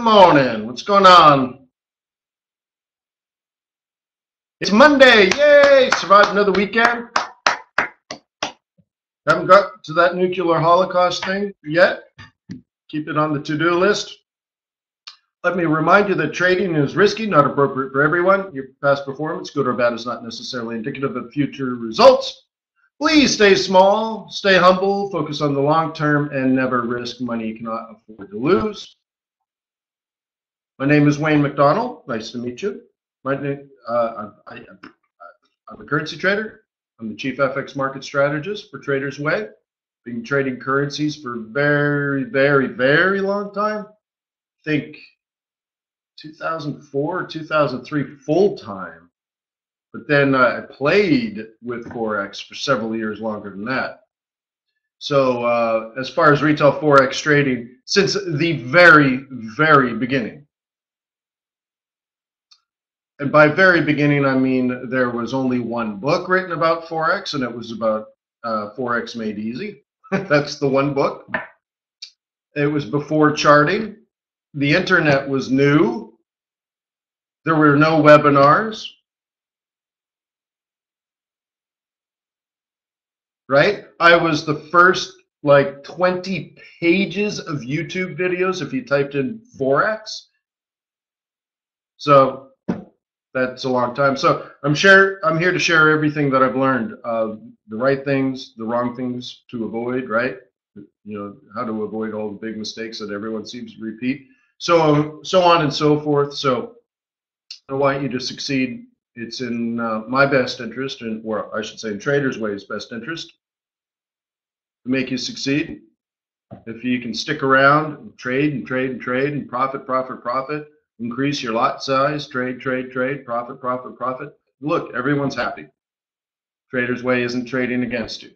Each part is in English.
morning. What's going on? It's Monday. Yay! Survived another weekend. Haven't got to that nuclear holocaust thing yet. Keep it on the to-do list. Let me remind you that trading is risky, not appropriate for everyone. Your past performance, good or bad, is not necessarily indicative of future results. Please stay small, stay humble, focus on the long term, and never risk money you cannot afford to lose. My name is Wayne McDonell. Nice to meet you. I'm a currency trader. I'm the chief FX market strategist for TradersWay. Been trading currencies for a very, very, very long time. I think 2004, 2003 full time. But then I played with Forex for several years longer than that. So as far as retail Forex trading, since the very, very beginning. And by very beginning, I mean there was only one book written about Forex, and it was about Forex Made Easy. That's the one book. It was before charting. The internet was new. There were no webinars. Right? I was the first like 20 pages of YouTube videos if you typed in Forex. So that's a long time. So I'm here to share everything that I've learned, the right things, the wrong things to avoid, right? You know, how to avoid all the big mistakes that everyone seems to repeat. So on and so forth. So I want you to succeed. It's in my best interest, or I should say in TradersWay's best interest, to make you succeed. If you can stick around and trade and trade and trade and profit, profit, profit, increase your lot size, trade, trade, trade, profit, profit, profit. Look, everyone's happy. TradersWay isn't trading against you.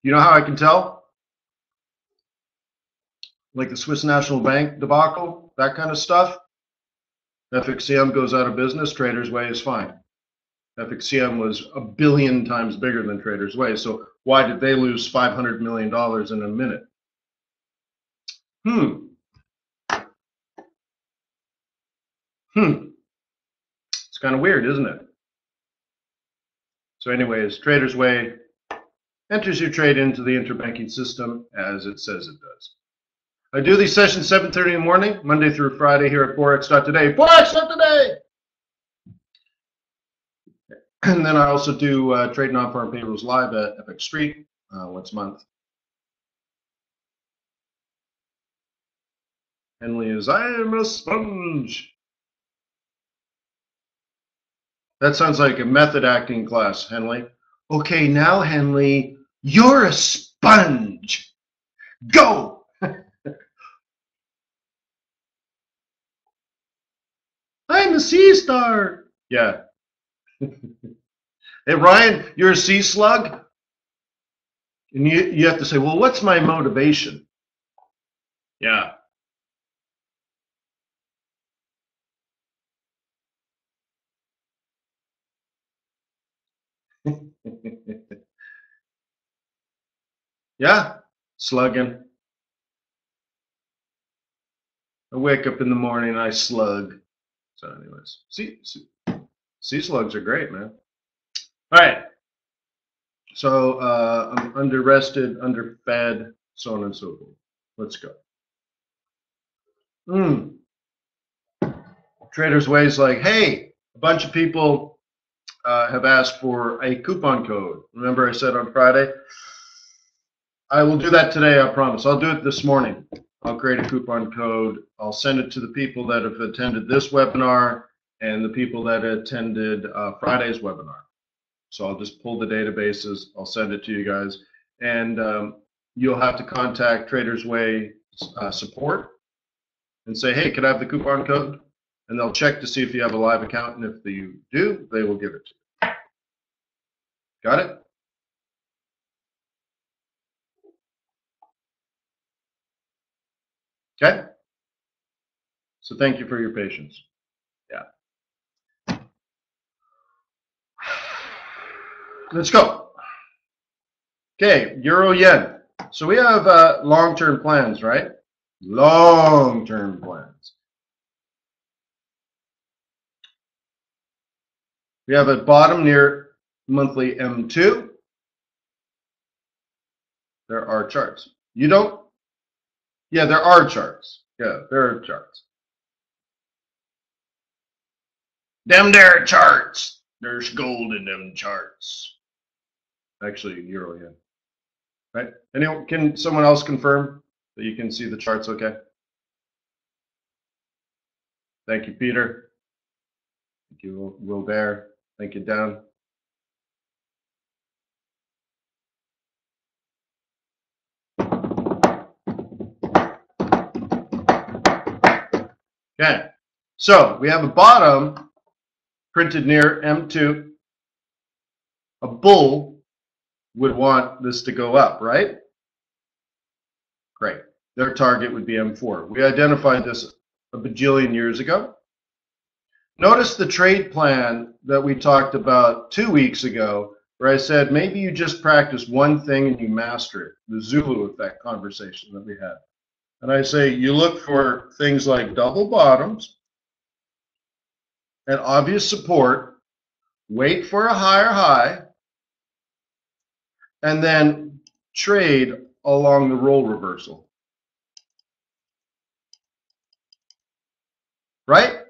You know how I can tell? Like the Swiss National Bank debacle, that kind of stuff. FXCM goes out of business, TradersWay is fine. FXCM was a billion times bigger than TradersWay, so why did they lose $500 million in a minute? It's kind of weird, isn't it? So anyways, TradersWay enters your trade into the interbanking system as it says it does. I do these sessions 7:30 in the morning, Monday through Friday here at Forex.Today. Forex.Today! And then I also do trade non-farm payrolls live at FX Street once a month. Henley is, I am a sponge. That sounds like a method acting class, Henley. Okay, now, Henley, you're a sponge. Go! I'm a sea star. Yeah. Hey, Ryan, you're a sea slug? And you have to say, well, what's my motivation? Yeah. Yeah, slugging. I wake up in the morning and I slug. So anyways, sea slugs are great, man. All right. So I'm under-rested, underfed, so on and so forth. Let's go. TradersWay is like, hey, a bunch of people have asked for a coupon code. Remember I said on Friday? I will do that today, I promise. I'll do it this morning. I'll create a coupon code. I'll send it to the people that have attended this webinar and the people that attended Friday's webinar. So I'll just pull the databases. I'll send it to you guys. And you'll have to contact TradersWay support and say, hey, can I have the coupon code? And they'll check to see if you have a live account. And if you do, they will give it to you. Got it? Okay? So thank you for your patience. Yeah. Let's go. Okay, Euro Yen. So we have long-term plans, right? Long-term plans. We have a bottom near monthly M2. There are charts. You don't? Yeah, there are charts. Yeah, there are charts. Them there charts. There's gold in them charts. Actually, euro yen. Right? Anyone, can someone else confirm that you can see the charts okay? Thank you, Peter. Thank you, Wilbert. Thank you, Dan. Okay, so we have a bottom printed near M2. A bull would want this to go up, right? Great. Their target would be M4. We identified this a bajillion years ago. Notice the trade plan that we talked about 2 weeks ago, where I said maybe you just practice one thing and you master it, the Zulu effect conversation that we had. And I say you look for things like double bottoms and obvious support, wait for a higher high, and then trade along the roll reversal. Right?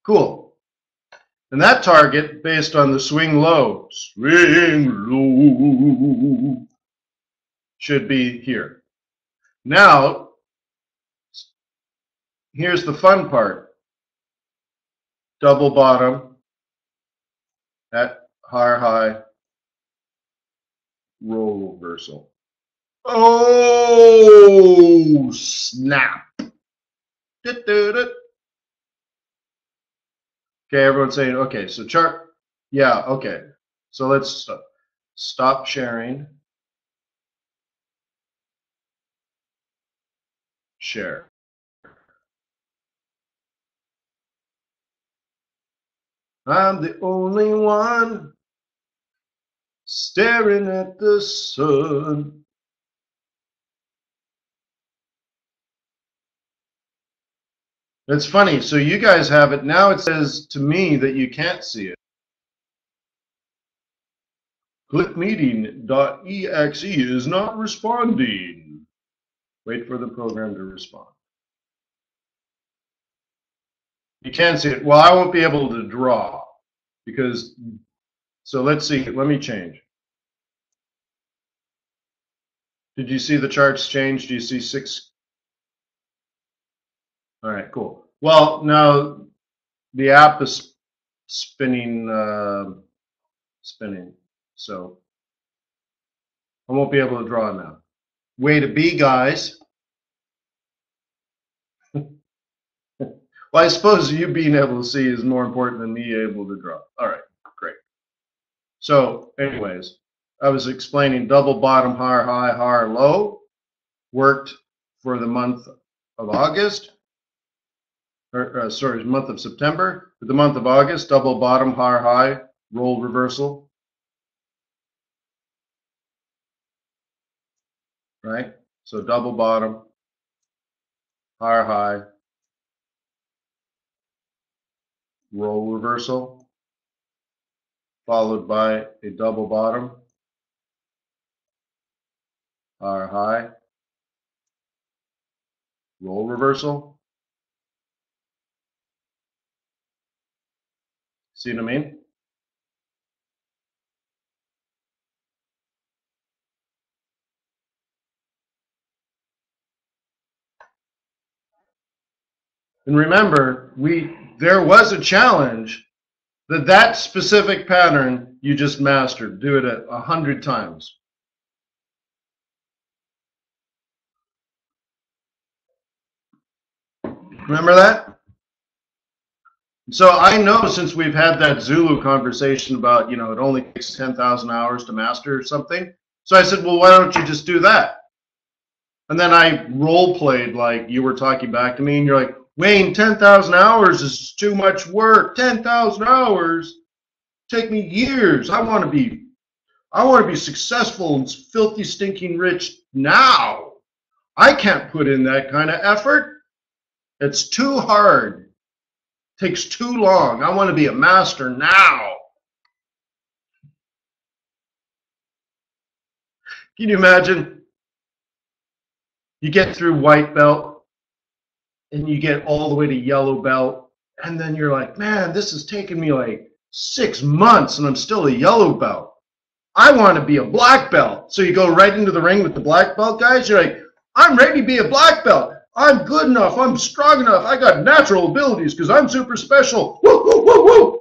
Cool. And that target, based on the swing low, should be here. Now, here's the fun part. Double bottom at higher high, roll reversal. Oh, snap. Okay, everyone's saying, okay, so chart, yeah, okay. So let's stop sharing. Share. I'm the only one staring at the sun. It's funny. So you guys have it. Now it says to me that you can't see it. Clipmeeting.exe is not responding. Wait for the program to respond. You can see it. Well, I won't be able to draw because, so let's see. Let me change. Did you see the charts change? Do you see 6? All right, cool. Well, now the app is spinning, so I won't be able to draw now. Way to be, guys. Well, I suppose you being able to see is more important than me able to draw. All right, great. So anyways, I was explaining double bottom, higher high, higher low, worked for the month of August, or sorry, month of September. For the month of August, double bottom, higher high, roll reversal. Right? So double bottom, higher high, roll reversal, followed by a double bottom, higher high, roll reversal. See what I mean? And remember, there was a challenge that specific pattern you just mastered. Do it 100 times. Remember that? So I know, since we've had that Zulu conversation about, it only takes 10,000 hours to master something. So I said, well, why don't you just do that? And then I role played like you were talking back to me, and you're like, Wayne, 10,000 hours is too much work. 10,000 hours. take me years. I want to be successful and filthy, stinking rich now. I can't put in that kind of effort. It's too hard. Takes too long. I want to be a master now. Can you imagine? You get through white belt and you get all the way to yellow belt, and then you're like, man, this has taken me like 6 months and I'm still a yellow belt. I want to be a black belt. So you go right into the ring with the black belt guys. You're like, I'm ready to be a black belt. I'm good enough. I'm strong enough. I got natural abilities because I'm super special. Woo, woo, woo,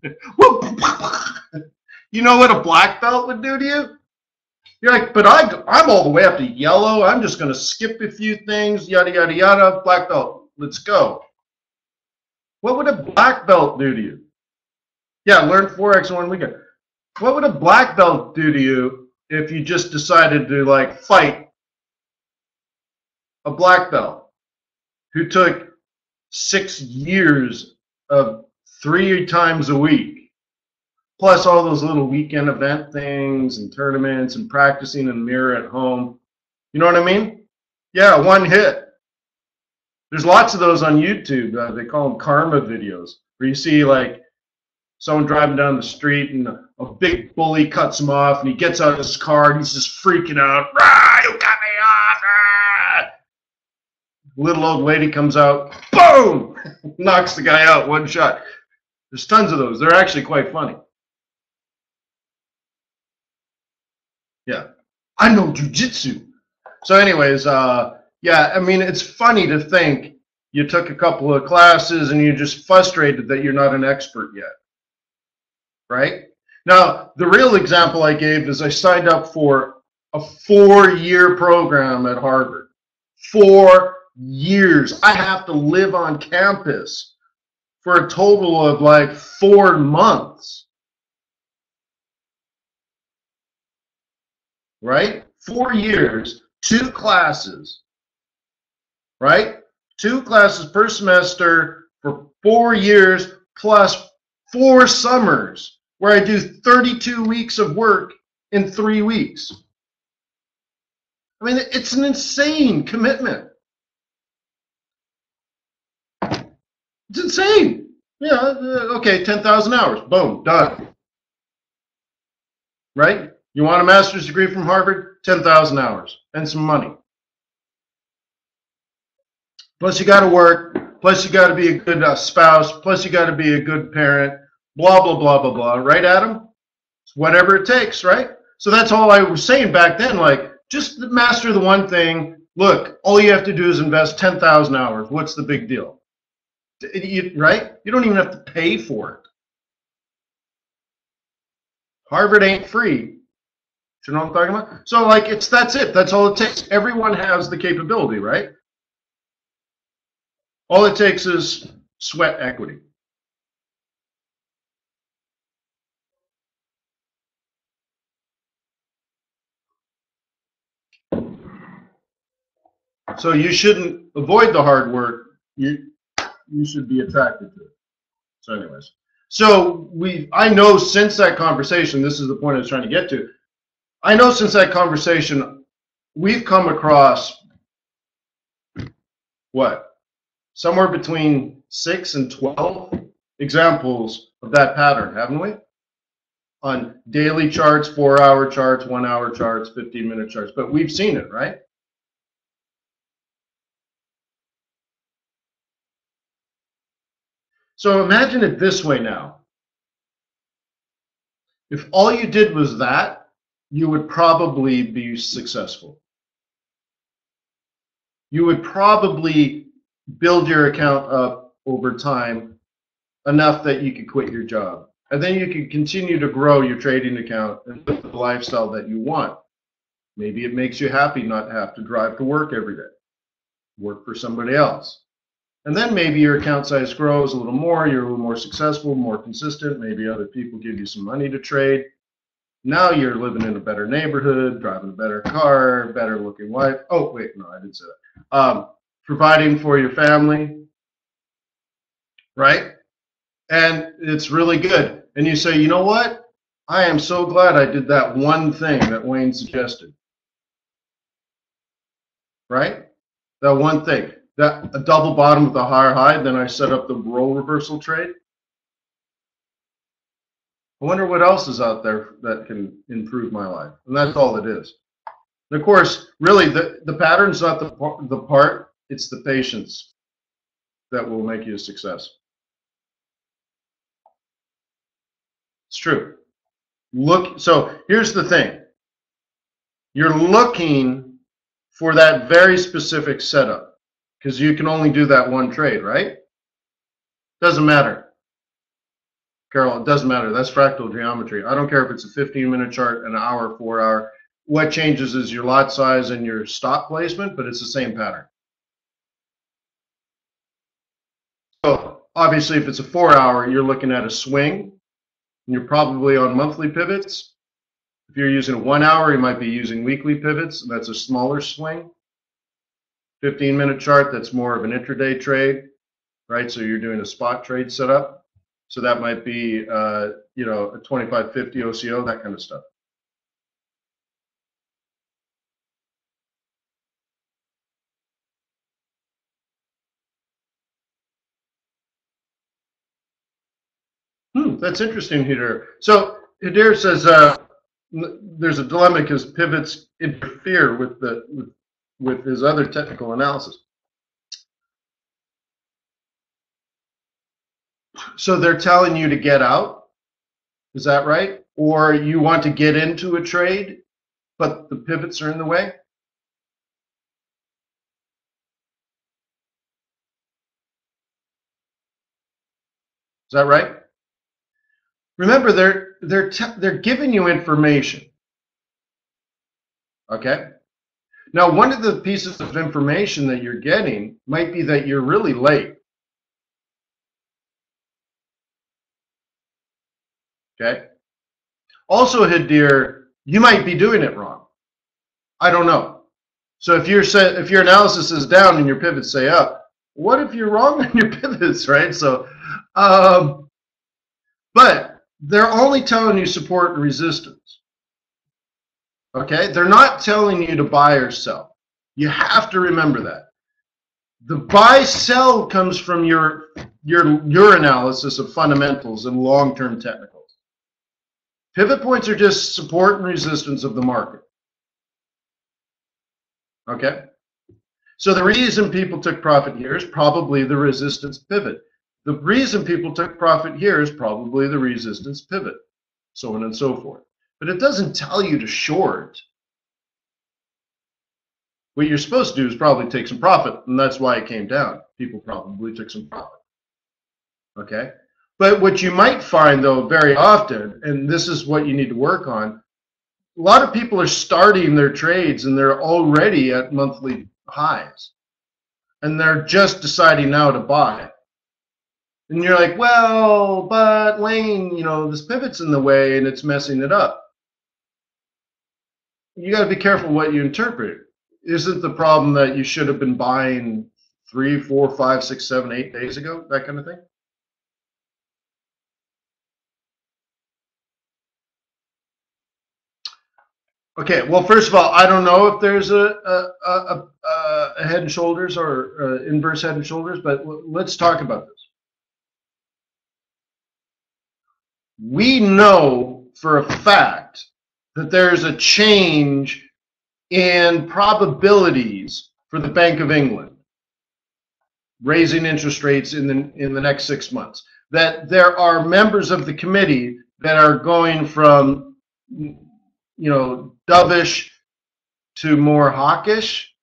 woo. You know what a black belt would do to you? You're like, but I'm all the way up to yellow. I'm just going to skip a few things, yada, yada, yada. Black belt, let's go. What would a black belt do to you? Yeah, learn Forex in 1 weekend. What would a black belt do to you if you just decided to like fight a black belt who took 6 years of 3 times a week, plus all those little weekend event things and tournaments and practicing in the mirror at home? You know what I mean? Yeah, one hit. There's lots of those on YouTube. They call them karma videos, where you see like someone driving down the street and a big bully cuts him off and he gets out of his car and he's just freaking out. Rah, you cut me off. Rah. Little old lady comes out, boom, knocks the guy out, one shot. There's tons of those. They're actually quite funny. Yeah. I know jujitsu. So anyways, yeah, I mean, it's funny to think you took a couple of classes and you're just frustrated that you're not an expert yet. Right? Now, the real example I gave is I signed up for a 4-year program at Harvard. 4 years. I have to live on campus for a total of like 4 months. Right? 4 years, 2 classes. Right? 2 classes per semester for 4 years plus 4 summers where I do 32 weeks of work in 3 weeks. I mean, it's an insane commitment. It's insane. Yeah, okay, 10,000 hours. Boom, done. Right? You want a master's degree from Harvard? 10,000 hours and some money. Plus you got to work. Plus you got to be a good spouse. Plus you got to be a good parent. Blah, blah, blah, blah, blah. Right, Adam? It's whatever it takes, right? So that's all I was saying back then. Like, just master the one thing. Look, all you have to do is invest 10,000 hours. What's the big deal? Right? You don't even have to pay for it. Harvard ain't free. You know what I'm talking about? So, like, that's it. That's all it takes. Everyone has the capability, right? All it takes is sweat equity. So you shouldn't avoid the hard work. You should be attracted to it. So anyways. So I know since that conversation, this is the point I was trying to get to. I know since that conversation, we've come across what? Somewhere between 6 and 12 examples of that pattern, haven't we? On daily charts, 4-hour charts, 1-hour charts, 15-minute charts. But we've seen it, right? So imagine it this way now. If all you did was that, you would probably be successful. You would probably build your account up over time enough that you could quit your job. And then you could continue to grow your trading account and live the lifestyle that you want. Maybe it makes you happy not to have to drive to work every day. Work for somebody else. And then maybe your account size grows a little more, you're a little more successful, more consistent, maybe other people give you some money to trade. Now you're living in a better neighborhood, driving a better car, better looking wife. Oh, wait, no, I didn't say that. Providing for your family, right? and it's really good. And you say, you know what? I am so glad I did that one thing that Wayne suggested. Right? That one thing. That a double bottom with a higher high, then I set up the role reversal trade. I wonder what else is out there that can improve my life. And that's all it is. And of course, really, the pattern's not the part, it's the patience that will make you a success. It's true. So here's the thing. You're looking for that very specific setup because you can only do that one trade, right? Doesn't matter. Carol, it doesn't matter. That's fractal geometry. I don't care if it's a 15-minute chart, an hour, 4-hour. What changes is your lot size and your stop placement, but it's the same pattern. So obviously, if it's a 4-hour, you're looking at a swing. And you're probably on monthly pivots. If you're using a 1-hour, you might be using weekly pivots, and that's a smaller swing. 15-minute chart, that's more of an intraday trade, right? So you're doing a spot trade setup. So that might be, a 2550 OCO, that kind of stuff. That's interesting, Hidir. So Hidir says there's a dilemma because pivots interfere with his other technical analysis. So they're telling you to get out, is that right? Or you want to get into a trade, but the pivots are in the way? Is that right? Remember, they're giving you information. Okay? Now, one of the pieces of information that you're getting might be that you're really late. Okay? Also, Hidir, you might be doing it wrong. I don't know. So if your analysis is down and your pivots say up, what if you're wrong on your pivots, right? So, but they're only telling you support and resistance. Okay? They're not telling you to buy or sell. You have to remember that. The buy-sell comes from your analysis of fundamentals and long-term technicals. Pivot points are just support and resistance of the market. Okay? So the reason people took profit here is probably the resistance pivot. The reason people took profit here is probably the resistance pivot, so on and so forth. But it doesn't tell you to short. What you're supposed to do is probably take some profit, and that's why it came down. People probably took some profit. Okay? But what you might find, though, very often, and this is what you need to work on, a lot of people are starting their trades and they're already at monthly highs. And they're just deciding now to buy. And you're like, well, but Wayne, this pivot's in the way and it's messing it up. You got to be careful what you interpret. Isn't the problem that you should have been buying 3, 4, 5, 6, 7, 8 days ago? That kind of thing? Okay, well, first of all, I don't know if there's a head and shoulders or inverse head and shoulders, but let's talk about this. We know for a fact that there's a change in probabilities for the Bank of England raising interest rates in the next 6 months. That there are members of the committee that are going from dovish to more hawkish,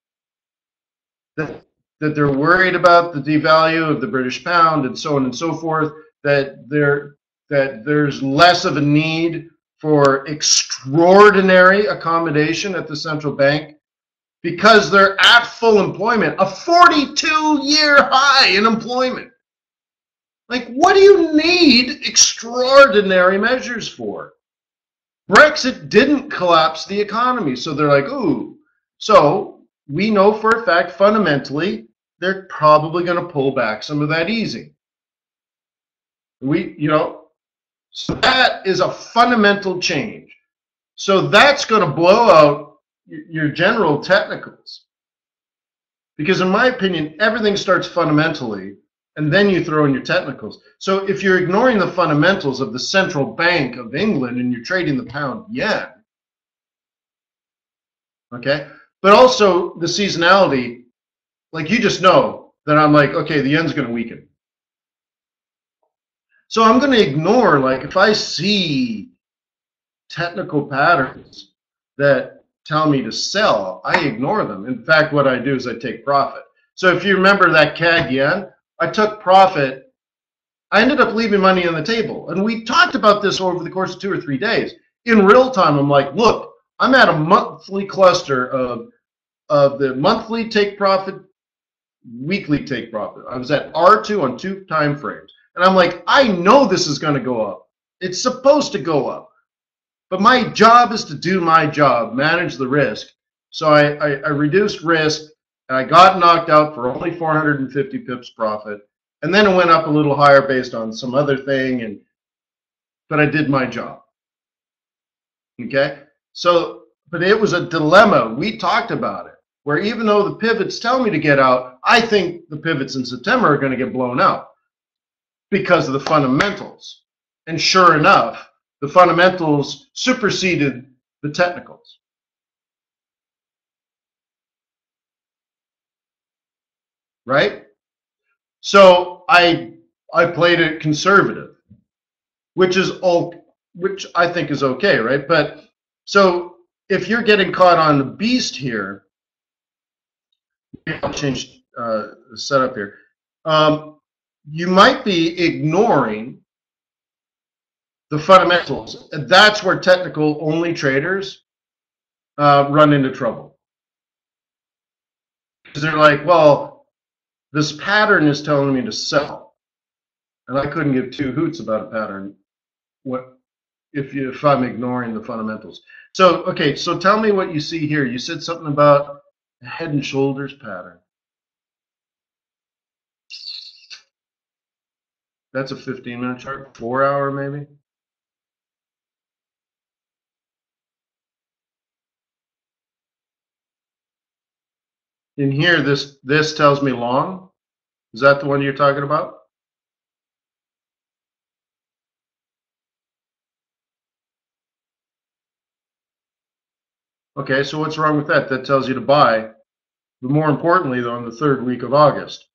that they're worried about the devalue of the British pound and so on and so forth, that there's less of a need for extraordinary accommodation at the central bank because they're at full employment, a 42-year high in employment. Like, what do you need extraordinary measures for? Brexit didn't collapse the economy, so they're like, ooh. So we know for a fact, fundamentally, they're probably going to pull back some of that easing. So that is a fundamental change. So that's going to blow out your general technicals. Because in my opinion, everything starts fundamentally, and then you throw in your technicals. So if you're ignoring the fundamentals of the central bank of England and you're trading the pound yen, okay, but also the seasonality, like you just know that I'm like, okay, the yen's going to weaken. So I'm going to ignore, like, if I see technical patterns that tell me to sell, I ignore them. In fact, what I do is I take profit. So if you remember that CAD yen, I took profit. I ended up leaving money on the table. And we talked about this over the course of 2 or 3 days. In real time, I'm like, look, I'm at a monthly cluster of the monthly take profit, weekly take profit. I was at R2 on 2 time frames. And I'm like, I know this is going to go up. It's supposed to go up. But my job is to do my job, manage the risk. So I reduced risk, and I got knocked out for only 450 pips profit. And then it went up a little higher based on some other thing, but I did my job. Okay? So, but it was a dilemma. We talked about it, where even though the pivots tell me to get out, I think the pivots in September are going to get blown out because of the fundamentals. And sure enough, the fundamentals superseded the technicals. Right? So I played it conservative, which I think is okay, right? But so if you're getting caught on the beast here, I'll change the setup here. You might be ignoring the fundamentals. And that's where technical only traders run into trouble. Because they're like, well, this pattern is telling me to sell. And I couldn't give 2 hoots about a pattern if I'm ignoring the fundamentals. So, okay, so tell me what you see here. You said something about a head and shoulders pattern. That's a 15-minute chart, 4-hour maybe? In here, this tells me long. Is that the one you're talking about? Okay, so what's wrong with that? That tells you to buy. But more importantly, though, in the 3rd week of August.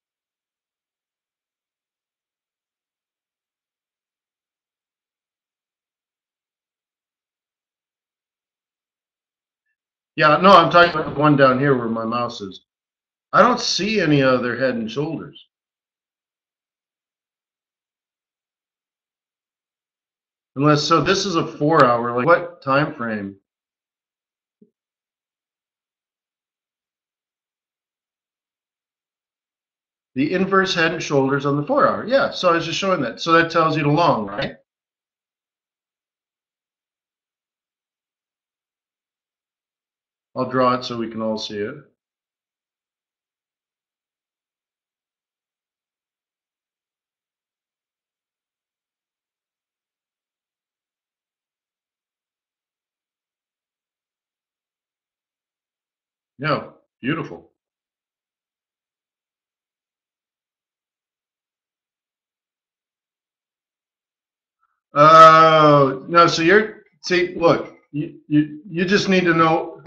Yeah, no, I'm talking about the one down here where my mouse is. I don't see any other head and shoulders. Unless, so this is a 4-hour, like what time frame? The inverse head and shoulders on the 4-hour. Yeah, so I was just showing that. So that tells you to long, right? I'll draw it so we can all see it. Yeah, beautiful. Oh, no, so look, you just need to know.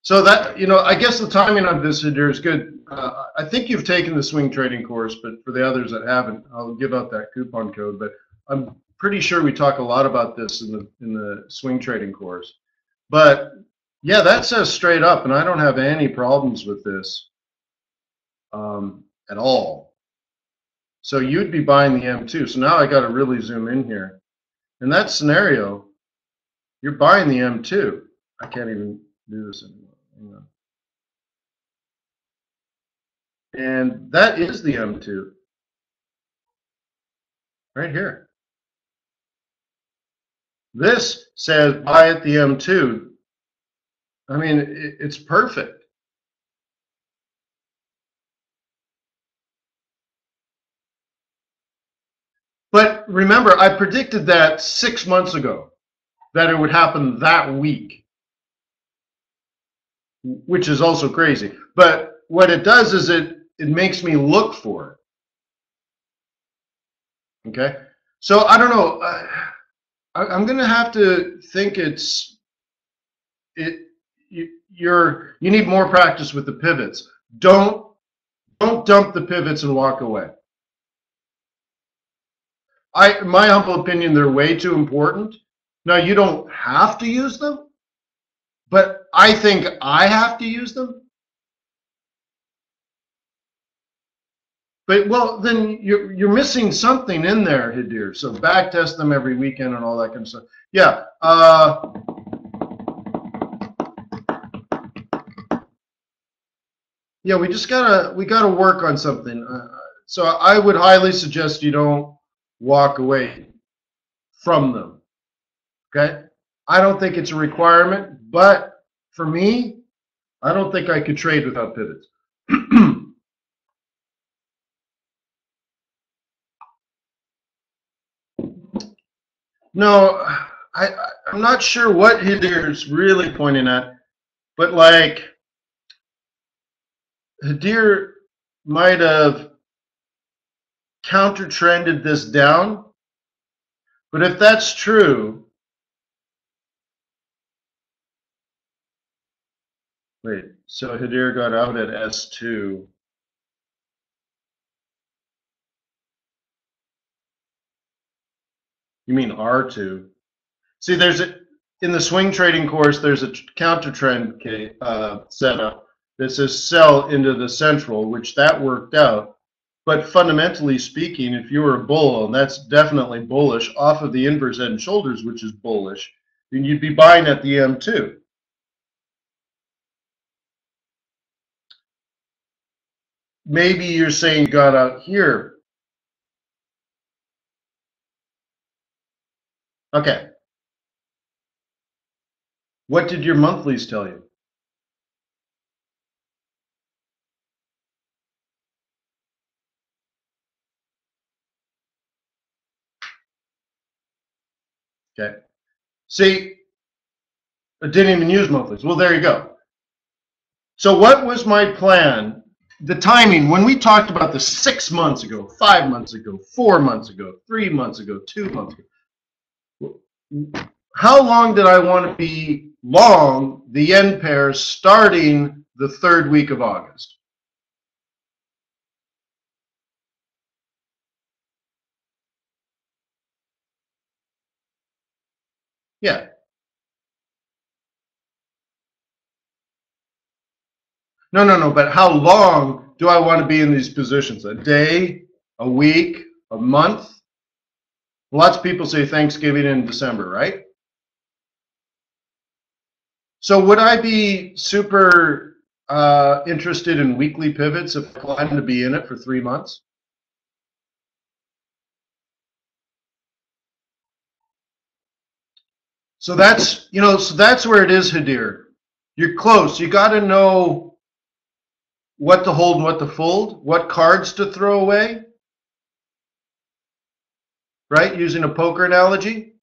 So that, I guess the timing of this here is good. I think you've taken the swing trading course, but for the others that haven't, I'll give out that coupon code. But I'm pretty sure we talk a lot about this in the swing trading course. But yeah, that says straight up, and I don't have any problems with this at all. So you'd be buying the M2. So now I got to really zoom in here. In that scenario, you're buying the M2. I can't even do this anymore. Hang on. And that is the M2 right here. This says buy at the M2. I mean, it's perfect. But remember, I predicted that 6 months ago, that it would happen that week, which is also crazy. But what it does is it makes me look for it. Okay, so I don't know. I'm going to have to think it. You need more practice with the pivots. Don't dump the pivots and walk away. My humble opinion, they're way too important. Now, you don't have to use them, but I think I have to use them. But well, then you're missing something in there, Hadir. So back test them every weekend and all that kind of stuff. Yeah. Yeah, we gotta work on something. So I would highly suggest you don't walk away from them. Okay. I don't think it's a requirement, but for me, I don't think I could trade without pivots. No, I'm not sure what Hadir is really pointing at, but like Hadir might have counter trended this down, but if that's true, wait, so Hadir got out at S2. You mean R2? See, in the swing trading course, there's a counter trend setup that says sell into the central, which that worked out. But fundamentally speaking, if you were a bull, and that's definitely bullish, off of the inverse head and shoulders, which is bullish, then you'd be buying at the M2. Maybe you're saying you got out here. Okay. What did your monthlies tell you? Okay. See, I didn't even use monthlies. Well, there you go. So what was my plan? The timing, when we talked about this 6 months ago, 5 months ago, 4 months ago, 3 months ago, 2 months ago, how long did I want to be long the yen pair starting the 3rd week of August? Yeah. No. But how long do I want to be in these positions? A day, a week, a month? Lots of people say Thanksgiving in December, right? So would I be super interested in weekly pivots if I plan to be in it for 3 months? So that's where it is, Hadir. You're close. You got to know what to hold and what to fold, what cards to throw away, right? Using a poker analogy,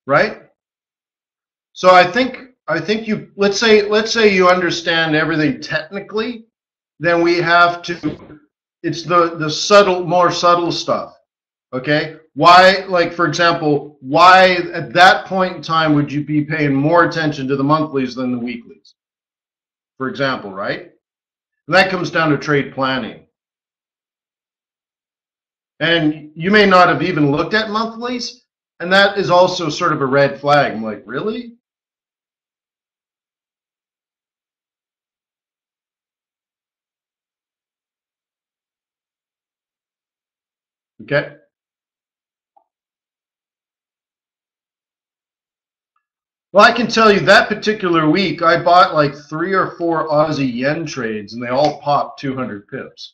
right? So I think you let's say you understand everything technically, then we have to it's the subtle more subtle stuff. Okay? Why, like for example, why at that point in time would you be paying more attention to the monthlies than the weeklies? For example, right? And that comes down to trade planning. And you may not have even looked at monthlies, and that is also sort of a red flag. I'm like, really? Okay. Well, I can tell you that particular week, I bought like 3 or 4 Aussie yen trades, and they all popped 200 pips.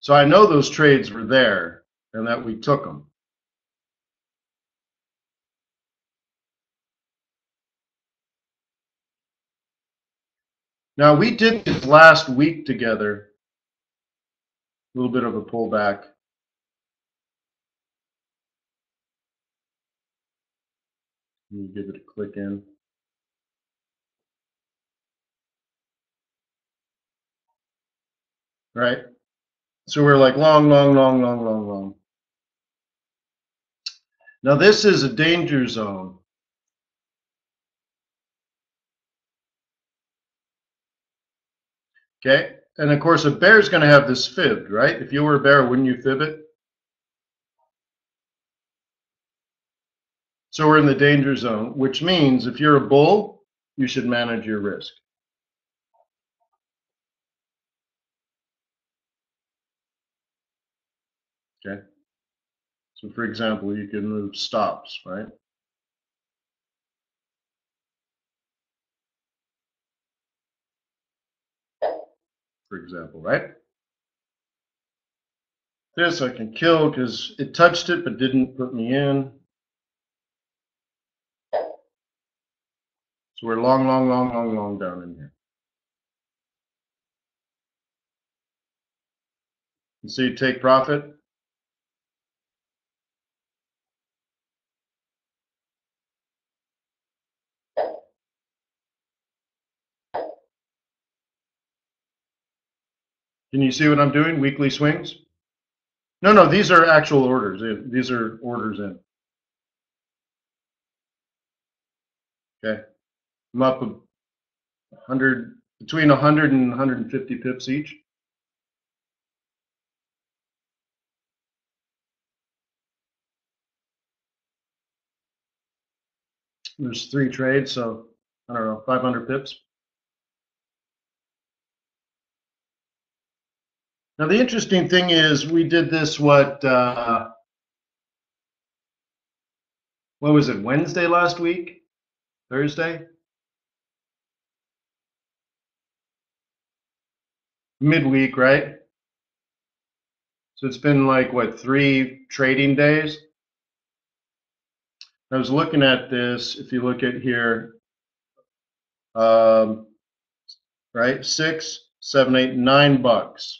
So I know those trades were there, and that we took them. Now we did this last week together, a little bit of a pullback. Let me give it a click in. Right? So we're like long, long, long, long, long, long. Now this is a danger zone. Okay? And of course a bear is going to have this fibbed, right? If you were a bear, wouldn't you fib it? So we're in the danger zone, which means if you're a bull, you should manage your risk. Okay? So for example, you can move stops, right? For example, right? This I can kill because it touched it but didn't put me in. So we're long, long, long, long, long down in here. You see, take profit. Can you see what I'm doing? Weekly swings? No, no, these are actual orders. These are orders in. Okay. I'm up 100, between 100 and 150 pips each. There's 3 trades, so I don't know, 500 pips. Now the interesting thing is we did this what was it, Wednesday last week? Thursday? Midweek, right? So it's been like what, 3 trading days? I was looking at this, if you look at here, right, 6, 7, 8, $9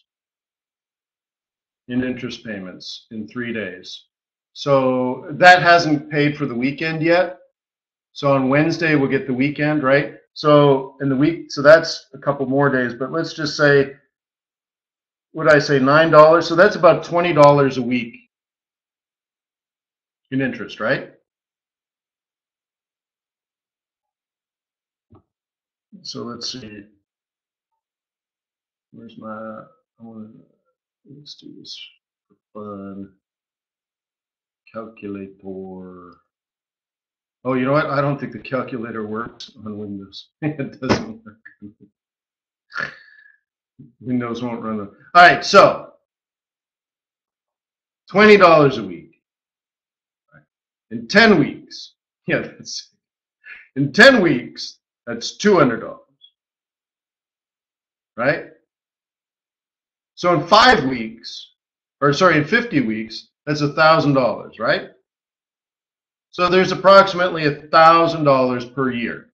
in interest payments in 3 days. So that hasn't paid for the weekend yet. So on Wednesday we'll get the weekend, right? So in the week, so that's a couple more days, but let's just say, what did I say, $9? So that's about $20 a week in interest, right? So let's see. Where's my, let's do this for fun. Calculator. Oh, you know what? I don't think the calculator works on Windows. It doesn't work. Windows won't run them. All right, so $20 a week. In 10 weeks, yeah, in 10 weeks, that's $200, right? So in 5 weeks, or sorry, in 50 weeks, that's $1,000, right? So there's approximately $1,000 per year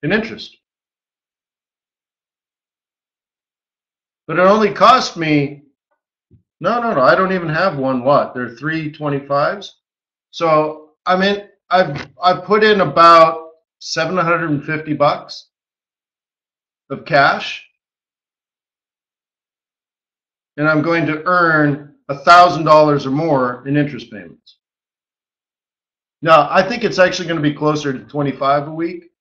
in interest. But it only cost me, no, I don't even have one watt. They're 325s. So I mean, I've put in about $750 of cash, and I'm going to earn $1,000 or more in interest payments. Now, I think it's actually going to be closer to 25 a week,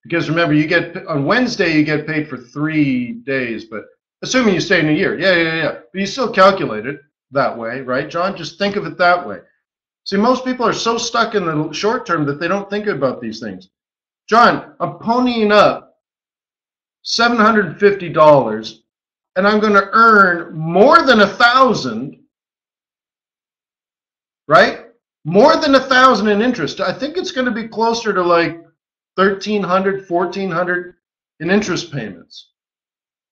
because remember, you get on Wednesday you get paid for 3 days, but assuming you stay in a year, yeah. But you still calculate it that way, right, John? Just think of it that way. See, most people are so stuck in the short term that they don't think about these things. John, I'm ponying up $750, and I'm going to earn more than 1,000, right? More than 1,000 in interest. I think it's going to be closer to like 1,300, 1,400 in interest payments.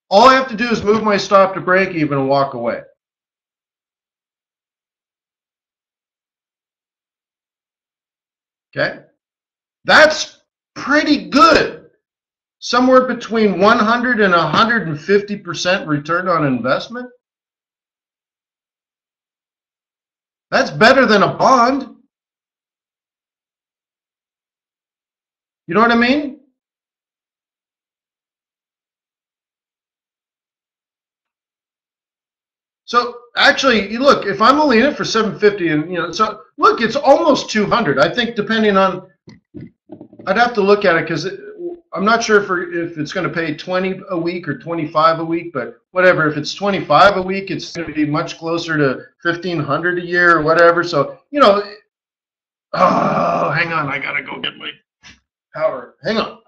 All I have to do is move my stop to break even and walk away. Okay? That's pretty good. Somewhere between 100 and 150% return on investment. That's better than a bond. You know what I mean? So actually, look, if I'm only in it for 750, and so look, it's almost 200. I think depending on, I'd have to look at it because I'm not sure if it's going to pay 20 a week or 25 a week, but whatever. If it's 25 a week, it's going to be much closer to 1,500 a year or whatever. So oh, hang on, I gotta go get my power. Hang on.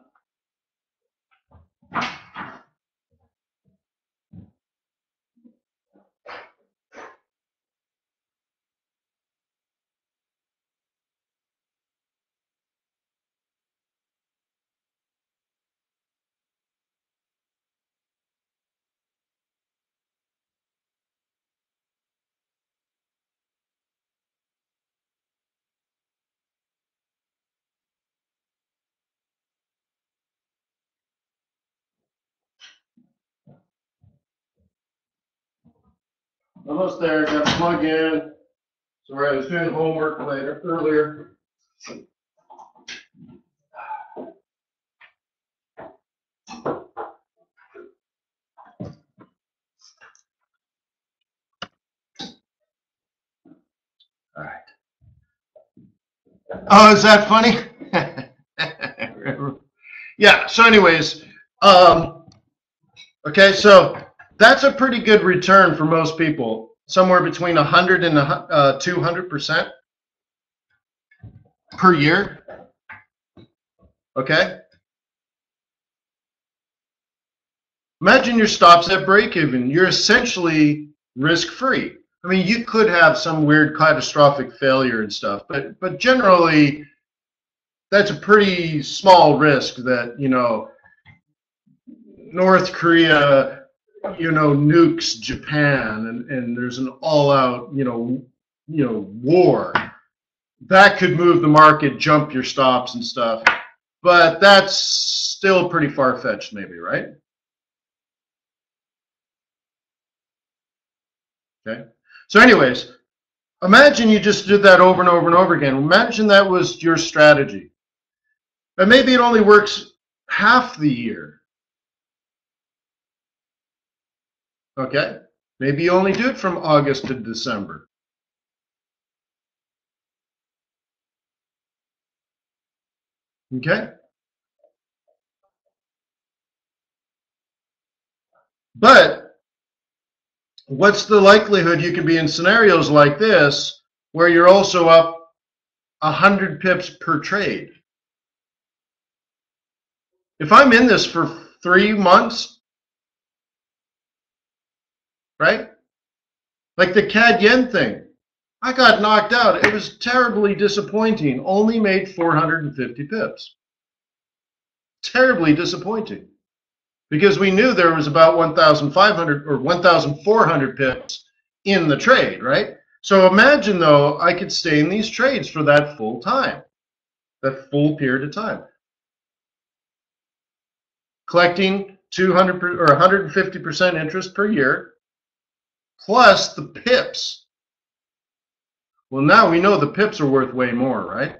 Almost there. Got to plug in. Sorry, I was doing homework earlier. All right. Oh, is that funny? Yeah. So, anyways, okay. So that's a pretty good return for most people. Somewhere between 100 and 200% per year. Okay. Imagine your stops at break even. You're essentially risk free. I mean, you could have some weird catastrophic failure and stuff, but generally, that's a pretty small risk that, North Korea, nukes Japan and there's an all-out, war. That could move the market, jump your stops and stuff. But that's still pretty far-fetched maybe, right? Okay. So anyways, imagine you just did that over and over and over again. Imagine that was your strategy. And maybe it only works half the year. Okay? Maybe you only do it from August to December. Okay? But what's the likelihood you can be in scenarios like this where you're also up 100 pips per trade? If I'm in this for 3 months, right? Like the CAD yen thing, I got knocked out. It was terribly disappointing. Only made 450 pips. Terribly disappointing. Because we knew there was about 1,500 or 1,400 pips in the trade, right? So imagine, though, I could stay in these trades for that full time, that full period of time, collecting 200 or 150% interest per year, plus the pips. Well, now we know the pips are worth way more, right?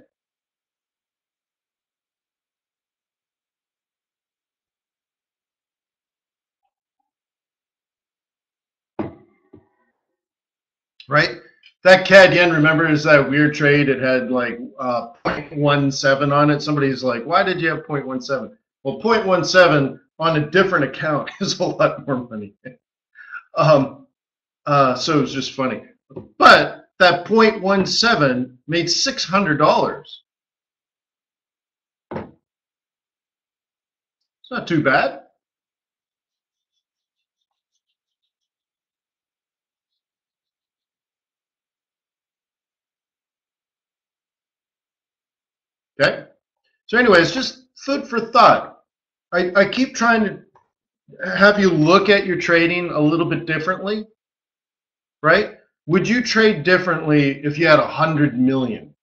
Right? That CAD yen, remember, is that weird trade. It had like 0.17 on it. Somebody's like, why did you have 0.17? Well, 0.17 on a different account is a lot more money. So it was just funny. But that 0.17 made $600. It's not too bad. Okay. So anyways, just food for thought. I keep trying to have you look at your trading a little bit differently, right? Would you trade differently if you had 100 million?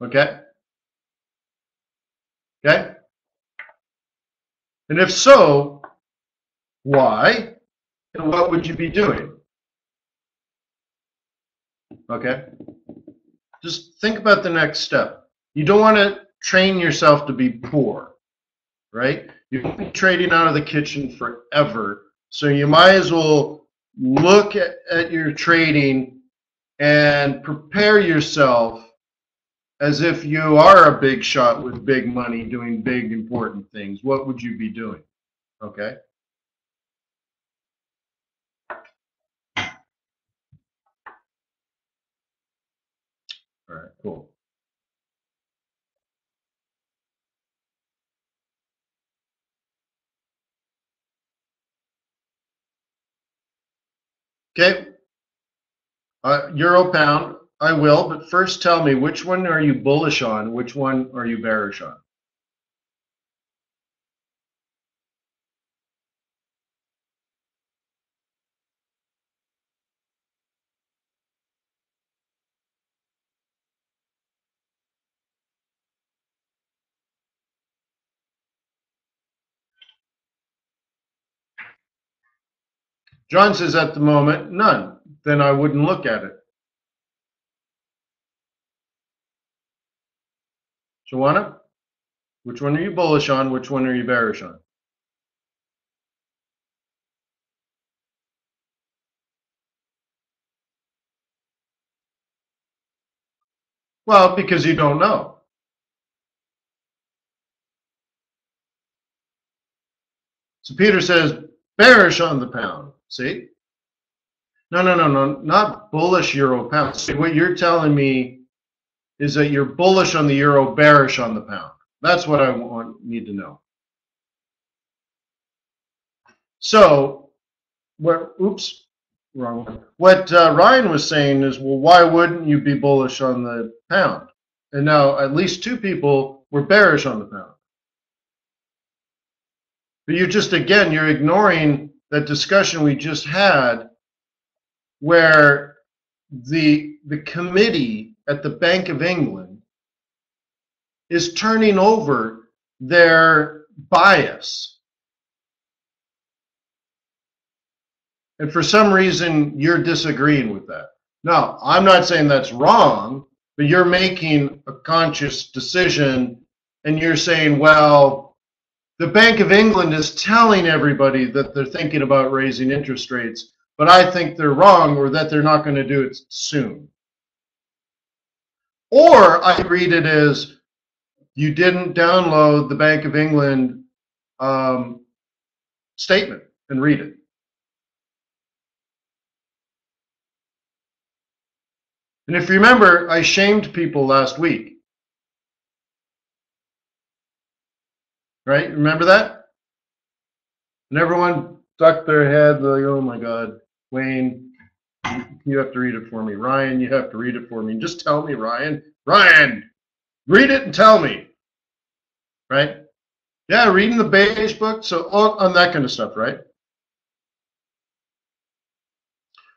Okay? Okay? And if so, why? And what would you be doing? Okay? Just think about the next step. You don't want to train yourself to be poor, right? You're going to be trading out of the kitchen forever. So you might as well look at your trading and prepare yourself as if you are a big shot with big money doing big important things. What would you be doing? Okay? All right, cool. Okay, Euro pound, I will, but first tell me, which one are you bullish on? Which one are you bearish on? John says at the moment, none. Then I wouldn't look at it. Joanna, which one are you bullish on? Which one are you bearish on? Well, because you don't know. So Peter says, bearish on the pound. See? No, not bullish euro pound. See, what you're telling me is that you're bullish on the euro, bearish on the pound. That's what I need to know. So, oops, wrong one. What Ryan was saying is, well, why wouldn't you be bullish on the pound? And now at least two people were bearish on the pound. But you're ignoring that discussion we just had where the committee at the Bank of England is turning over their bias. And for some reason, you're disagreeing with that. Now, I'm not saying that's wrong, but you're making a conscious decision and you're saying, well, the Bank of England is telling everybody that they're thinking about raising interest rates, but I think they're wrong or that they're not going to do it soon. Or I read it as you didn't download the Bank of England statement and read it. And if you remember, I shamed people last week. Right? Remember that? And everyone ducked their head like, oh my God, Wayne, you have to read it for me. Ryan, you have to read it for me. Just tell me, Ryan. Ryan, read it and tell me. Right? Yeah, reading the beige book, so on that kind of stuff, right?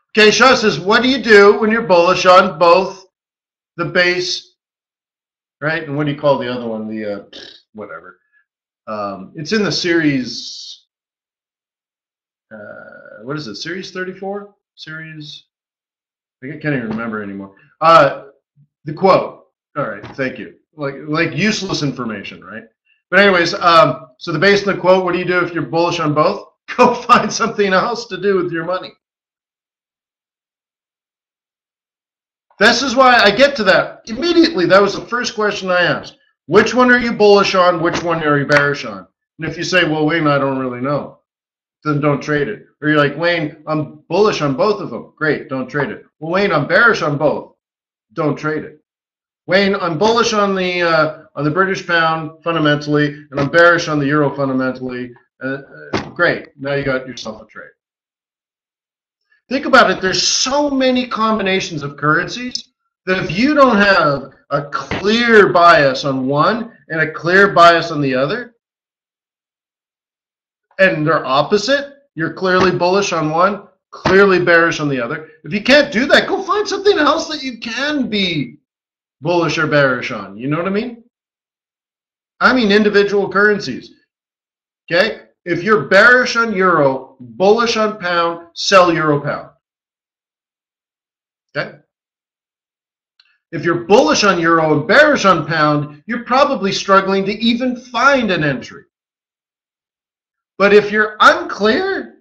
Okay, Shaw says, what do you do when you're bullish on both the base, right? And what do you call the other one? The whatever. It's in the series, what is it, series 34? Series, I can't even remember anymore. The quote, all right, thank you. Like useless information, right? But anyways, so the base and the quote, what do you do if you're bullish on both? Go find something else to do with your money. This is why I get to that immediately. That was the first question I asked. Which one are you bullish on? Which one are you bearish on? And if you say, well, Wayne, I don't really know, then don't trade it. Or you're like, Wayne, I'm bullish on both of them. Great, don't trade it. Well, Wayne, I'm bearish on both. Don't trade it. Wayne, I'm bullish on the British pound fundamentally, and I'm bearish on the euro fundamentally. Great, now you got yourself a trade. Think about it, there's so many combinations of currencies that if you don't have a clear bias on one and a clear bias on the other, and they're opposite, you're clearly bullish on one, clearly bearish on the other. If you can't do that, go find something else that you can be bullish or bearish on. You know what I mean? I mean individual currencies. Okay? If you're bearish on euro, bullish on pound, sell euro pound. Okay? If you're bullish on euro and bearish on pound, you're probably struggling to even find an entry. But if you're unclear,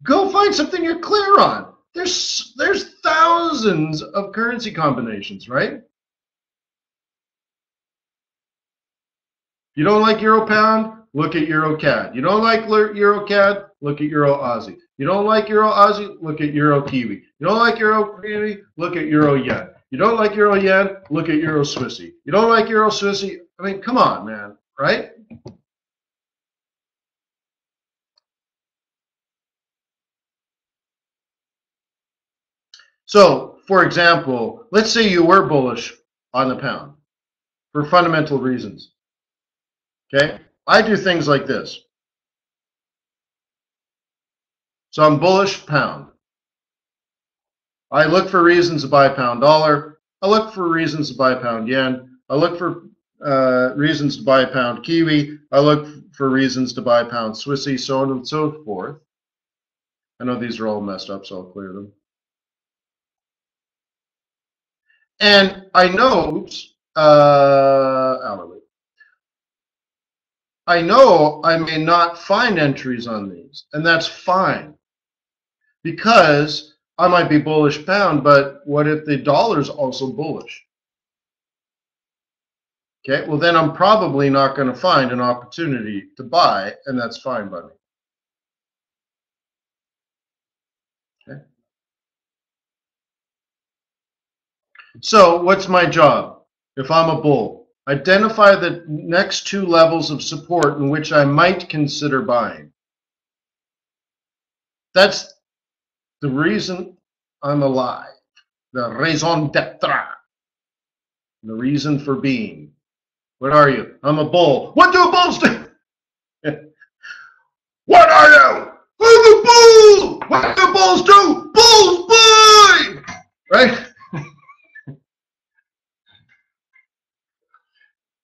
go find something you're clear on. There's thousands of currency combinations, right? You don't like euro pound? Look at euro CAD. You don't like euro CAD? Look at euro Aussie. You don't like euro Aussie? Look at euro Kiwi. You don't like euro Kiwi? Look at euro yen. You don't like euro yen? Look at euro Swissy. You don't like euro Swissy? I mean, come on, man, right? So, for example, let's say you were bullish on the pound for fundamental reasons. Okay? I do things like this. So I'm bullish pound. I look for reasons to buy pound dollar. I look for reasons to buy pound yen. I look for reasons to buy pound Kiwi. I look for reasons to buy pound Swissy, so on and so forth. I know these are all messed up, so I'll clear them. And I know, oops, hourly. I know I may not find entries on these, and that's fine, because I might be bullish pound, but what if the dollar's also bullish? Okay, well then I'm probably not going to find an opportunity to buy, and that's fine by me. Okay. So what's my job if I'm a bull? Identify the next two levels of support in which I might consider buying. That's the reason I'm alive. The raison d'etre. The reason for being. What are you? I'm a bull. What do bulls do? What are you? I'm a bull. What do bulls do? Bulls buy. Right?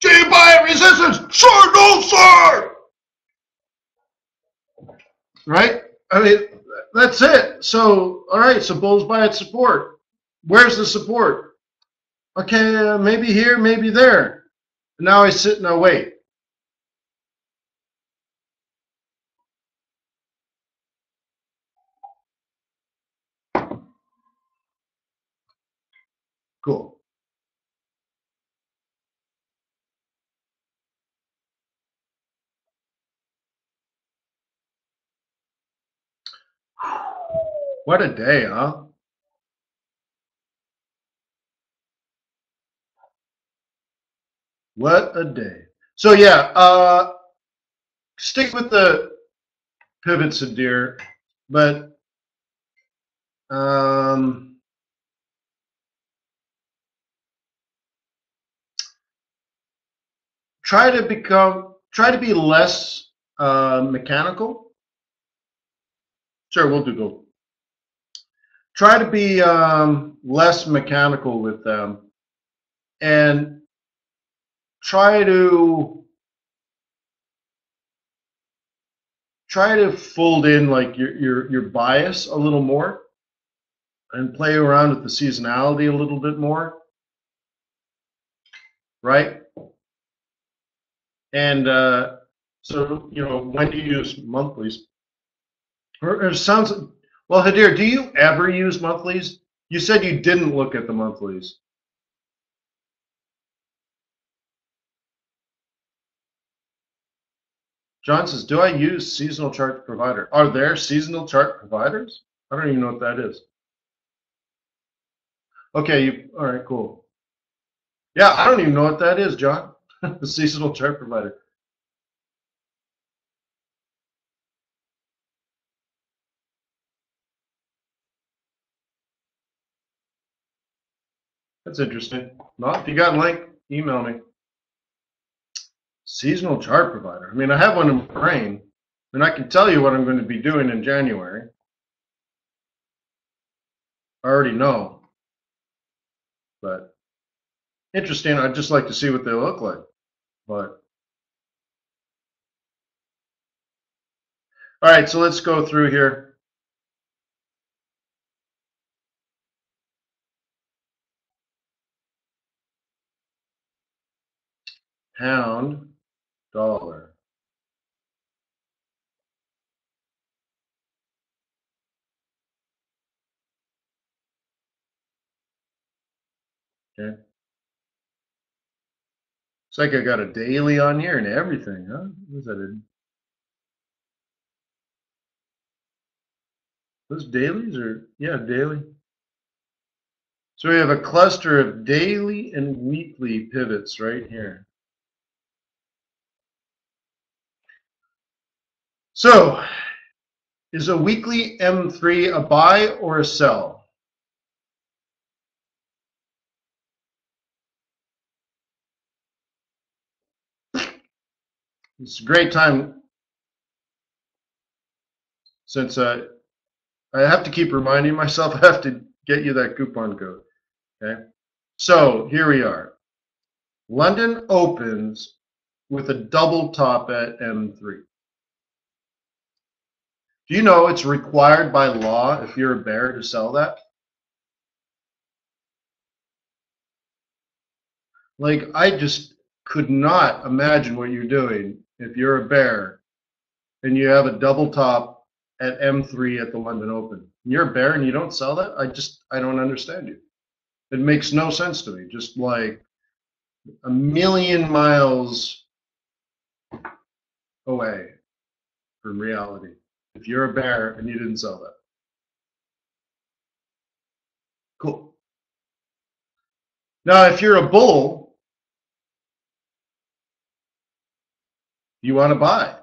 Do you buy at resistance? Sir, no, sir. Right? I mean, that's it. So, all right, so bulls buy at support. Where's the support? Okay, maybe here, maybe there. Now I sit and I wait. Cool. What a day, huh? What a day. So yeah, stick with the pivots, dear, but try to be less mechanical. Sure, we'll do gold. Try to be less mechanical with them, and try to fold in like your bias a little more, and play around with the seasonality a little bit more, right? And so, you know, when do you use monthlies? Or it sounds, well, Hadir, do you ever use monthlies? You said you didn't look at the monthlies. John says, do I use seasonal chart provider? Are there seasonal chart providers? I don't even know what that is. Okay, all right, cool. Yeah, I don't even know what that is, John. The seasonal chart provider. That's interesting. Well, if you got a link, email me. Seasonal chart provider. I mean, I have one in my brain, and I can tell you what I'm going to be doing in January. I already know. But interesting. I'd just like to see what they look like. But all right, so let's go through here. Pound, dollar. Okay. It's like I got a daily on here and everything, huh? What is that? Those dailies or yeah, daily. So we have a cluster of daily and weekly pivots right here. So is a weekly M3 a buy or a sell? It's a great time since I have to keep reminding myself I have to get you that coupon code. Okay. So here we are. London opens with a double top at M3. Do you know it's required by law if you're a bear to sell that? Like, I just could not imagine what you're doing if you're a bear and you have a double top at M3 at the London Open. You're a bear and you don't sell that? I don't understand you. It makes no sense to me. Just like a million miles away from reality. If you're a bear and you didn't sell that. Cool. Now, if you're a bull, you want to buy.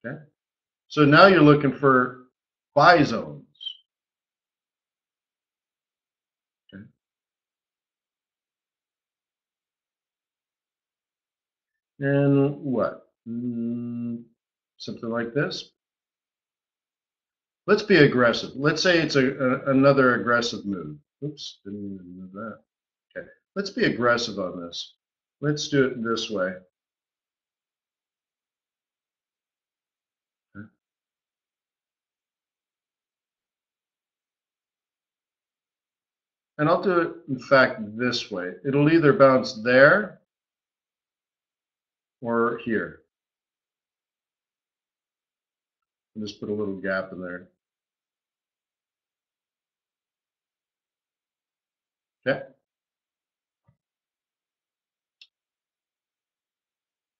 Okay. So now you're looking for buy zones. Okay. And what? Something like this. Let's be aggressive. Let's say it's another aggressive move. Oops, didn't mean to move that. Okay. Let's be aggressive on this. Let's do it this way. Okay. And I'll do it, in fact, this way. It'll either bounce there or here. I'll just put a little gap in there. Okay.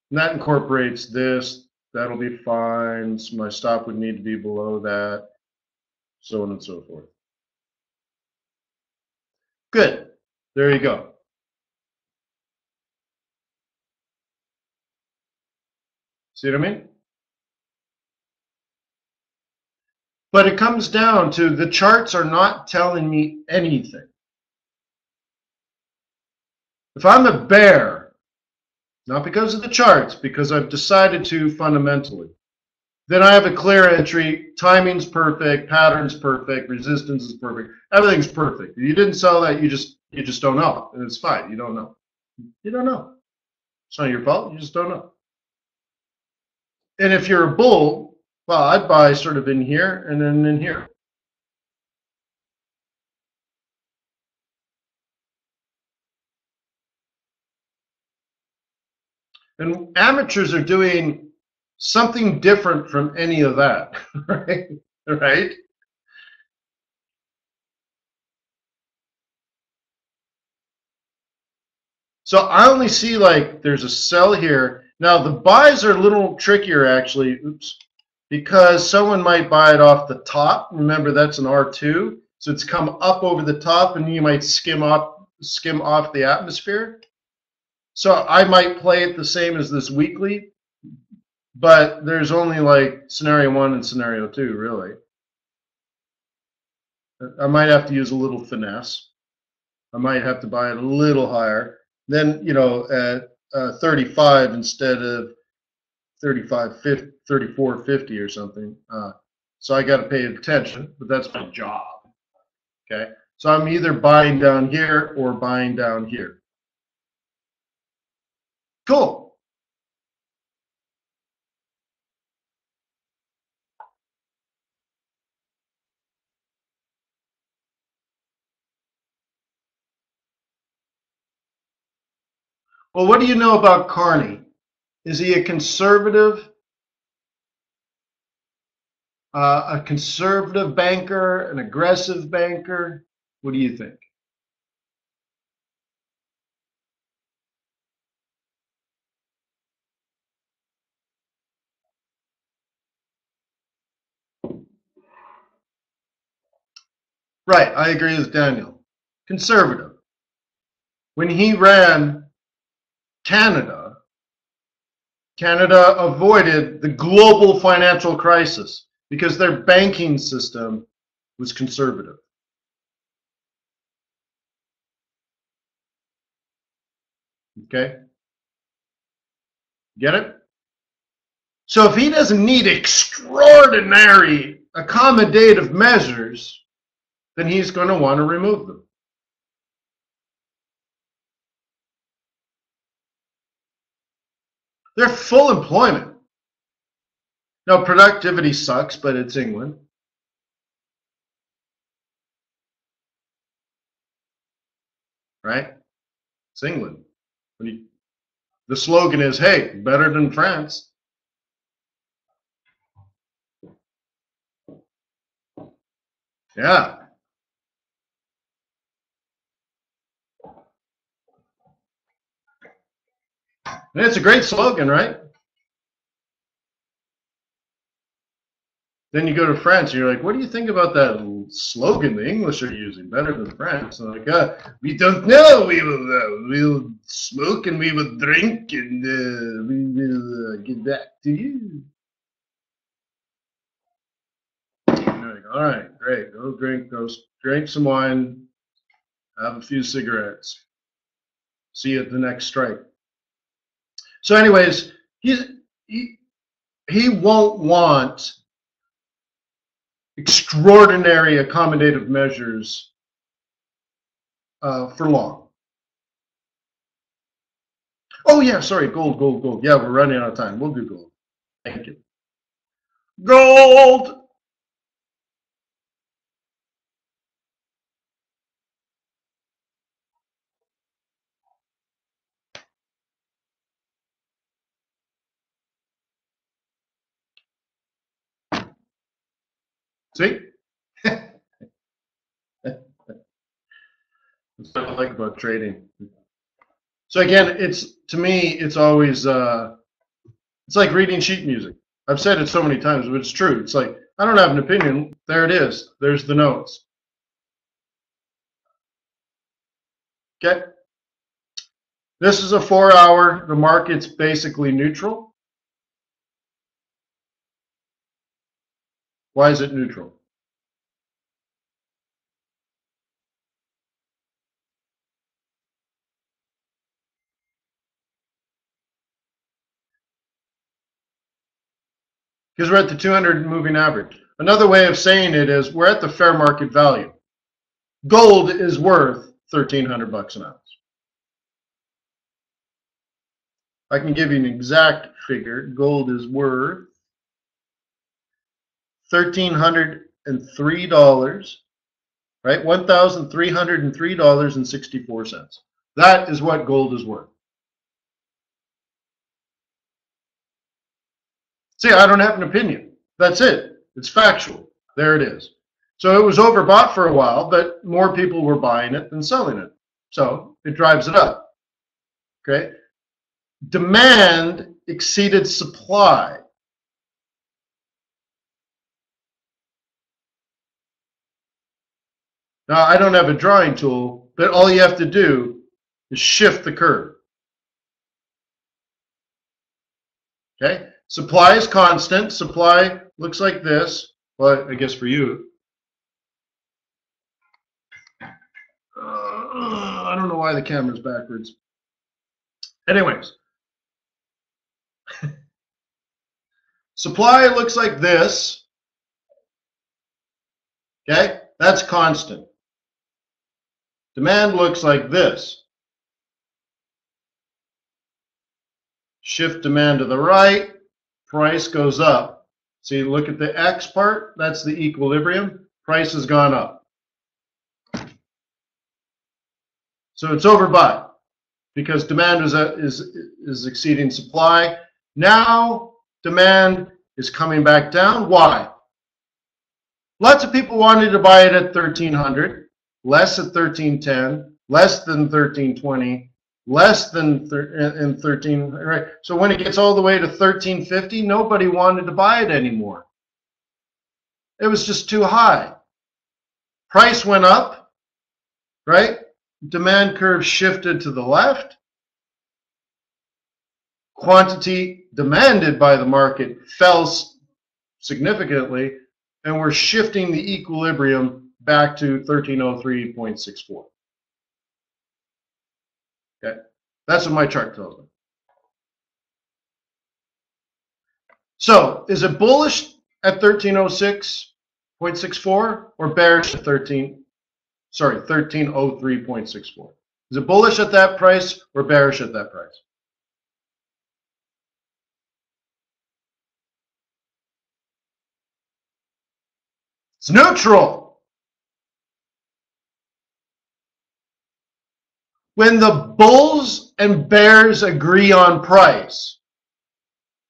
And that incorporates this. That'll be fine. So my stop would need to be below that, so on and so forth. Good. There you go. See what I mean? But it comes down to the charts are not telling me anything. If I'm a bear, not because of the charts, because I've decided to fundamentally, then I have a clear entry, timing's perfect, pattern's perfect, resistance is perfect, everything's perfect. If you didn't sell that, you just don't know. And it's fine, you don't know. You don't know. It's not your fault, you just don't know. And if you're a bull, well, I'd buy sort of in here and then in here. And amateurs are doing something different from any of that, right? Right? So I only see like there's a sell here. Now the buys are a little trickier actually, oops, because someone might buy it off the top. Remember that's an R2, so it's come up over the top and you might skim off the atmosphere. So I might play it the same as this weekly, but there's only like scenario 1 and scenario 2 really. I might have to use a little finesse. I might have to buy it a little higher. Then, you know, at 35 instead of 34.50 or something. So I got to pay attention, but that's my job. Okay. So I'm either buying down here or buying down here. Cool. Well, what do you know about Carney? Is he a conservative banker, an aggressive banker? What do you think? Right, I agree with Daniel. Conservative. When he ran Canada, Canada avoided the global financial crisis because their banking system was conservative. Okay? Get it? So if he doesn't need extraordinary accommodative measures, then he's going to want to remove them. They're full employment. Now, productivity sucks, but it's England. Right? It's England. The slogan is, hey, better than France. Yeah. And it's a great slogan, right? Then you go to France, and you're like, what do you think about that slogan the English are using, better than France? And like, we don't know. We'll smoke and we will drink and we will get back to you. And you're like, all right, great. Go drink some wine, have a few cigarettes. See you at the next strike. So anyways, he won't want extraordinary accommodative measures for long. Oh yeah, sorry, gold. Yeah, we're running out of time. We'll do gold. Thank you. Gold! See? That's what I like about trading. So again, to me, it's always it's like reading sheet music. I've said it so many times, but it's true. It's like, I don't have an opinion. There it is. There's the notes. Okay? This is a 4-hour. The market's basically neutral. Why is it neutral? Because we're at the 200 moving average. Another way of saying it is we're at the fair market value. Gold is worth $1,300 an ounce. I can give you an exact figure. Gold is worth $1,303, right? $1,303.64. That is what gold is worth. See, I don't have an opinion. That's it. It's factual. There it is. So it was overbought for a while, but more people were buying it than selling it. So it drives it up. Okay? Demand exceeded supply. Now, I don't have a drawing tool, but all you have to do is shift the curve. Okay? Supply is constant. Supply looks like this. Well, I guess for you. I don't know why the camera's backwards. Anyways. Supply looks like this. Okay? That's constant. Demand looks like this. Shift demand to the right, price goes up. See, look at the X part, that's the equilibrium. Price has gone up. So it's overbought because demand is exceeding supply. Now demand is coming back down. Why? Lots of people wanted to buy it at 1300, less at 1310, less than 1320, less than 13, right? So when it gets all the way to 1350, nobody wanted to buy it anymore. It was just too high. Price went up, right? Demand curve shifted to the left. Quantity demanded by the market fell significantly, and we're shifting the equilibrium back to 1303.64. Okay, that's what my chart tells me. So, is it bullish at 1306.64 or bearish at 1303.64? Is it bullish at that price or bearish at that price? It's neutral. When the bulls and bears agree on price,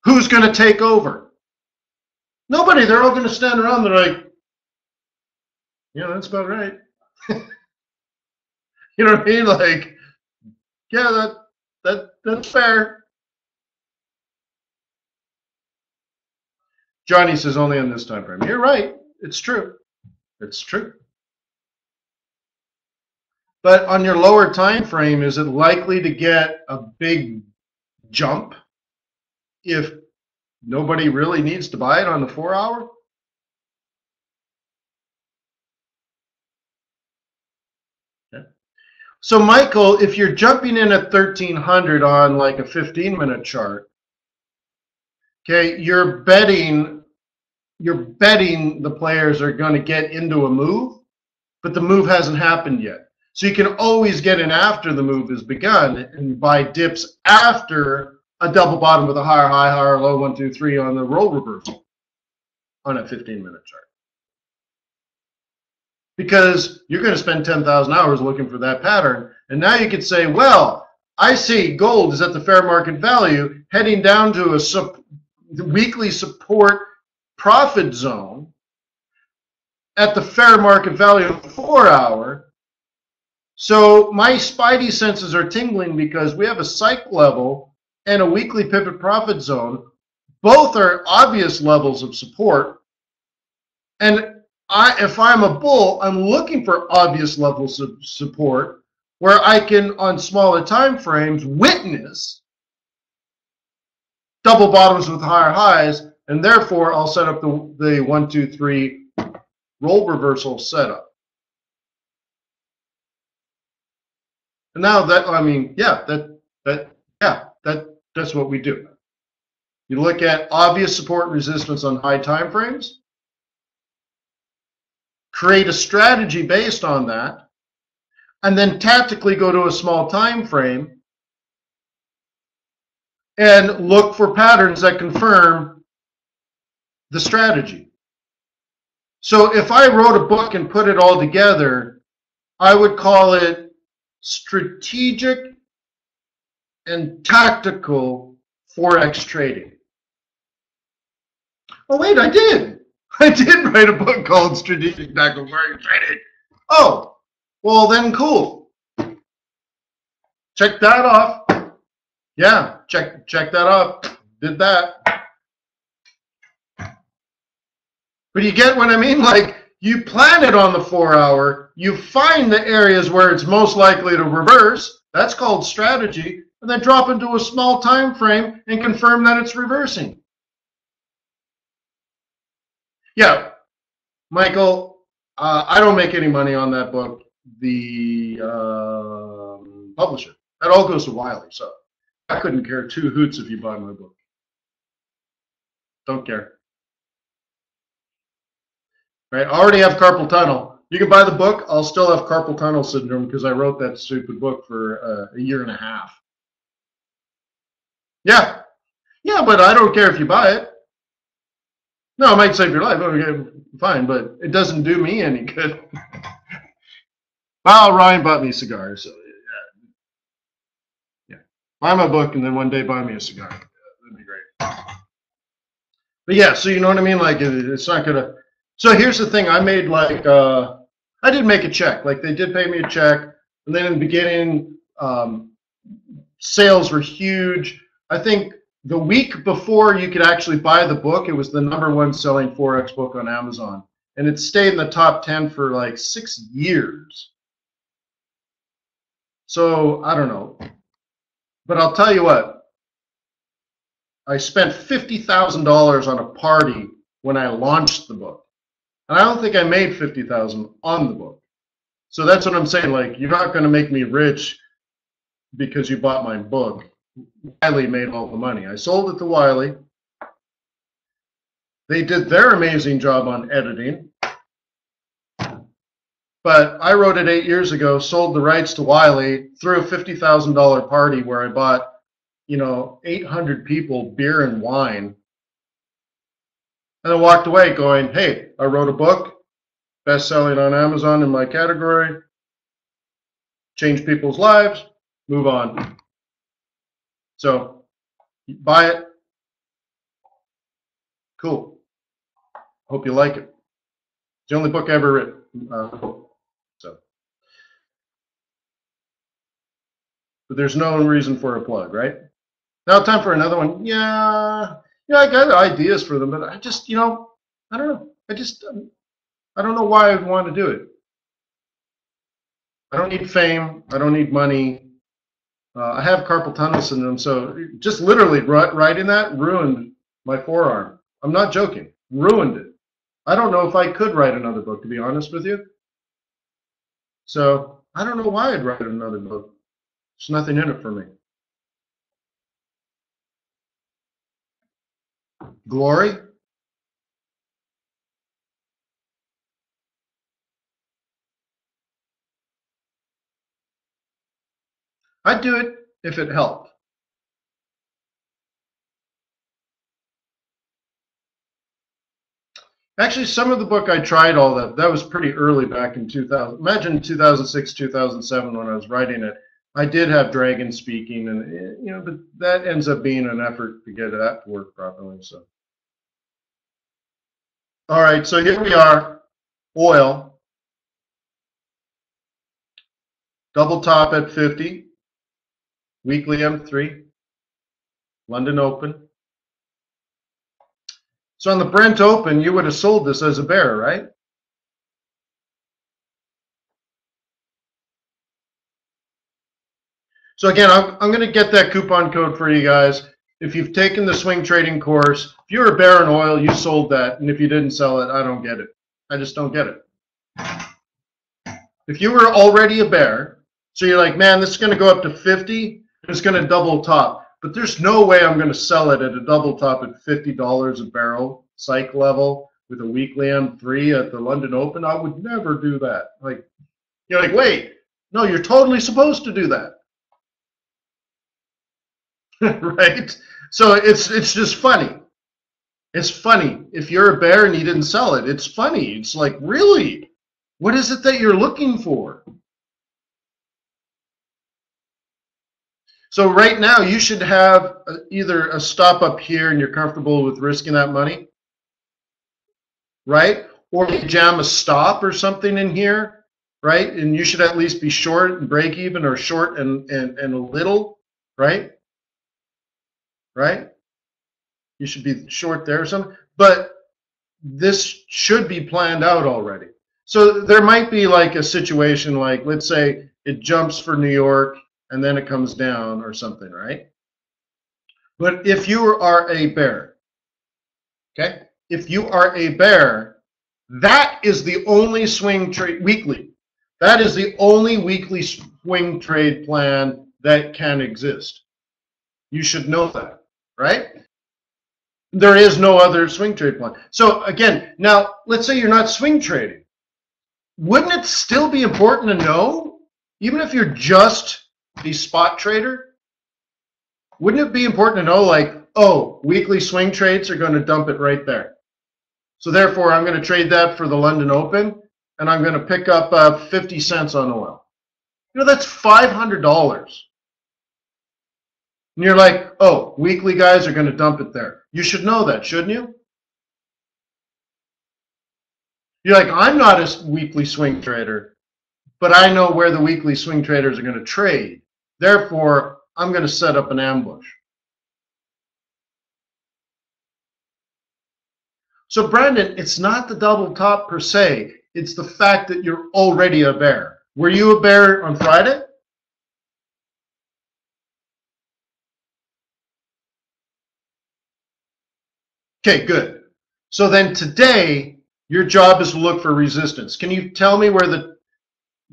who's going to take over? Nobody. They're all going to stand around. They're like, yeah, that's about right. You know what I mean? Like, yeah, that's fair. Johnny says only on this time frame. You're right. It's true. It's true. But on your lower time frame, is it likely to get a big jump if nobody really needs to buy it on the 4 hour? Okay. So Michael, if you're jumping in at 1300 on like a 15-minute chart, okay, you're betting the players are going to get into a move, but the move hasn't happened yet. So you can always get in after the move has begun and buy dips after a double bottom with a higher high, higher low, 1, 2, 3 on the roll reversal on a 15-minute chart. Because you're going to spend 10,000 hours looking for that pattern. And now you could say, well, I see gold is at the fair market value heading down to a weekly support profit zone at the fair market value of the 4 hour. So my spidey senses are tingling because we have a psych level and a weekly pivot profit zone. Both are obvious levels of support. And if I'm a bull, I'm looking for obvious levels of support where I can, on smaller time frames, witness double bottoms with higher highs, and therefore I'll set up the 1, 2, 3 roll reversal setup. And now that, I mean, yeah, that's what we do. You look at obvious support and resistance on high time frames, create a strategy based on that, and then tactically go to a small time frame and look for patterns that confirm the strategy. So if I wrote a book and put it all together, I would call it Strategic and Tactical Forex Trading. Oh wait, I did write a book called Strategic Tactical Forex Trading. Oh, well then cool. Check that off. Yeah, check that off. Did that. But you get what I mean? Like, you plan it on the 4 hour, you find the areas where it's most likely to reverse, that's called strategy, and then drop into a small time frame and confirm that it's reversing. Yeah, Michael, I don't make any money on that book. The publisher. That all goes to Wiley, so I couldn't care two hoots if you buy my book. Don't care. Right? I already have carpal tunnel. You can buy the book. I'll still have carpal tunnel syndrome because I wrote that stupid book for a year and a half. Yeah. Yeah, but I don't care if you buy it. No, it might save your life. Okay, fine, but it doesn't do me any good. Well, Ryan bought me cigars, so yeah. Buy my book and then one day buy me a cigar. That'd be great. But yeah, so you know what I mean? Like, it's not gonna. So here's the thing: I made like I did make a check. Like they did pay me a check, and then in the beginning, sales were huge. I think the week before you could actually buy the book, it was the #1 selling Forex book on Amazon, and it stayed in the top 10 for like 6 years. So I don't know, but I'll tell you what. I spent $50,000 on a party when I launched the book. And I don't think I made $50,000 on the book. So that's what I'm saying. Like, you're not going to make me rich because you bought my book. Wiley made all the money. I sold it to Wiley. They did their amazing job on editing. But I wrote it 8 years ago, sold the rights to Wiley, threw a $50,000 party where I bought 800 people beer and wine, and then walked away going, hey, I wrote a book, best-selling on Amazon in my category, change people's lives, move on. So, buy it. Cool. Hope you like it. It's the only book I ever written. But there's no reason for a plug, right? Now time for another one. Yeah, I got ideas for them, but I just, I don't know. I don't know why I would want to do it. I don't need fame. I don't need money. I have carpal tunnel syndrome, so just literally writing that ruined my forearm. I'm not joking. Ruined it. I don't know if I could write another book, to be honest with you. So I don't know why I'd write another book. There's nothing in it for me. Glory? I'd do it if it helped. Actually, some of the book I tried all that. That was pretty early back in 2000. Imagine 2006, 2007 when I was writing it. I did have dragon speaking, and but that ends up being an effort to get that to work properly. So, all right. So here we are. Oil. Double top at 50. Weekly M3. London Open. So on the Brent Open, you would have sold this as a bear, right? So again, I'm going to get that coupon code for you guys. If you've taken the swing trading course, if you're a bear in oil, you sold that. And if you didn't sell it, I don't get it. I just don't get it. If you were already a bear, so you're like, man, this is going to go up to 50, it's going to double top. But there's no way I'm going to sell it at a double top at $50 a barrel, psych level, with a weekly M3 at the London Open. I would never do that. Like, you're like, wait, no, you're totally supposed to do that. Right? So it's just funny. It's funny. If you're a bear and you didn't sell it, it's funny. It's like, really? What is it that you're looking for? So right now, you should have either a stop up here and you're comfortable with risking that money, right? Or you jam a stop or something in here, right? And you should at least be short and break even, or short and a little, right? Right? You should be short there or something. But this should be planned out already. So there might be like a situation like, let's say it jumps for New York and then it comes down or something, right? But if you are a bear, okay? If you are a bear, that is the only swing trade weekly. That is the only weekly swing trade plan that can exist. You should know that, right? There is no other swing trade plan. So again, now let's say you're not swing trading. wouldn't it still be important to know, even if you're just a spot trader? Wouldn't it be important to know, like, oh, weekly swing trades are going to dump it right there. So therefore, I'm going to trade that for the London Open, and I'm going to pick up 50 cents on oil. You know, that's $500. And you're like, oh, weekly guys are going to dump it there. You should know that, shouldn't you? You're like, I'm not a weekly swing trader, but I know where the weekly swing traders are going to trade. Therefore, I'm going to set up an ambush. So Brandon, it's not the double top per se. It's the fact that you're already a bear. Were you a bear on Friday? Okay, good. So then today, your job is to look for resistance. Can you tell me where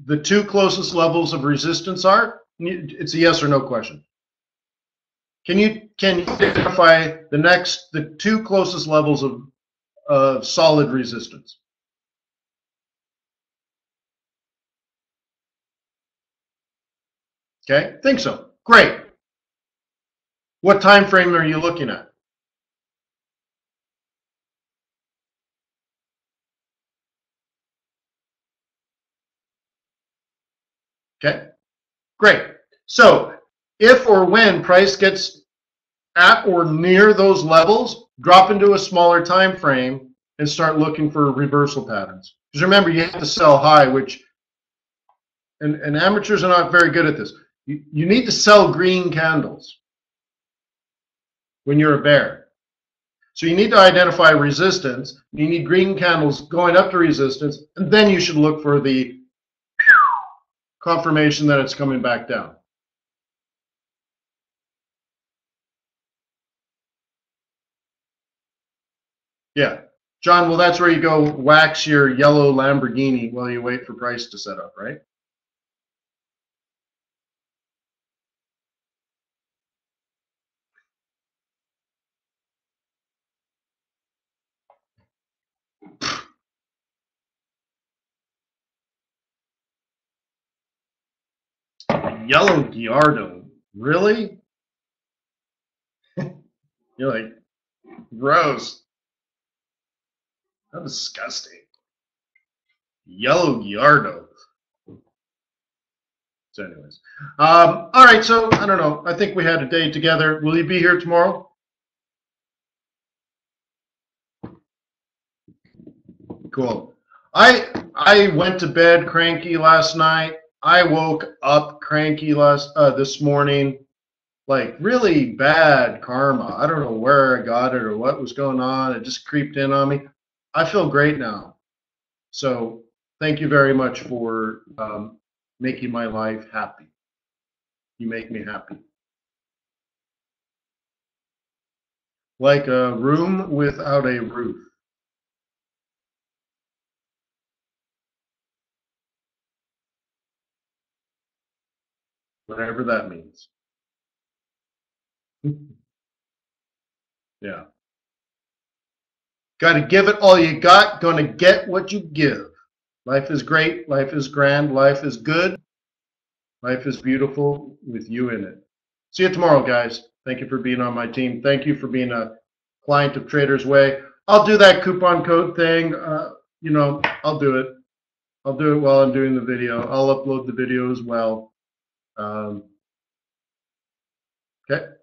the two closest levels of resistance are? It's a yes or no question. Can you identify the two closest levels of solid resistance? Okay, think so. Great. What time frame are you looking at? Okay, great. So if or when price gets at or near those levels, drop into a smaller time frame and start looking for reversal patterns. Because remember, you have to sell high, which, and amateurs are not very good at this. You need to sell green candles when you're a bear. So you need to identify resistance. You need green candles going up to resistance, and then you should look for the confirmation that it's coming back down. Yeah. John, well, that's where you go wax your yellow Lamborghini while you wait for price to set up, right? Yellow Giardo. Really? You're like, gross. How disgusting. Yellow Giardo. So anyways. All right, so I don't know. I think we had a day together. Will you be here tomorrow? Cool. I went to bed cranky last night. I woke up cranky this morning. Like really bad karma. I don't know where I got it or what was going on. It just creeped in on me. I feel great now. So thank you very much for making my life happy. You make me happy. Like a room without a roof. Whatever that means. Yeah. Got to give it all you got. Going to get what you give. Life is great. Life is grand. Life is good. Life is beautiful with you in it. See you tomorrow, guys. Thank you for being on my team. Thank you for being a client of TradersWay. I'll do that coupon code thing. You know, I'll do it. I'll do it while I'm doing the video. I'll upload the video as well. Okay.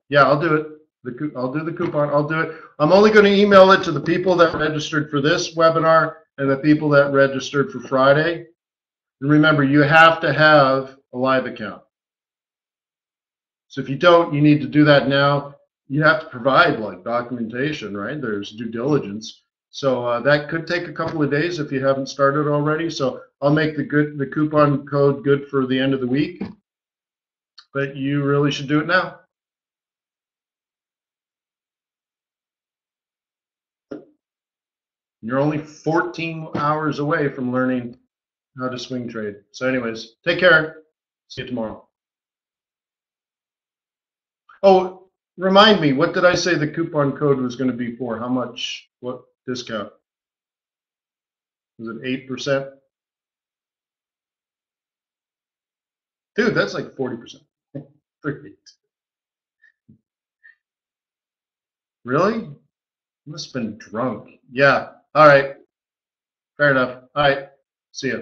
Yeah, I'll do it. I'll do the coupon. I'll do it. I'm only going to email it to the people that registered for this webinar and the people that registered for Friday. And remember, you have to have a live account. So if you don't, you need to do that now. You have to provide like documentation, right? There's due diligence. So that could take a couple of days if you haven't started already. So I'll make the coupon code good for the end of the week. But you really should do it now. You're only 14 hours away from learning how to swing trade. So anyways, take care. See you tomorrow. Oh, remind me, what did I say the coupon code was going to be for? How much? What discount? Was it 8%? Dude, that's like 40%. Really? Must have been drunk. Yeah. All right. Fair enough. All right. See ya.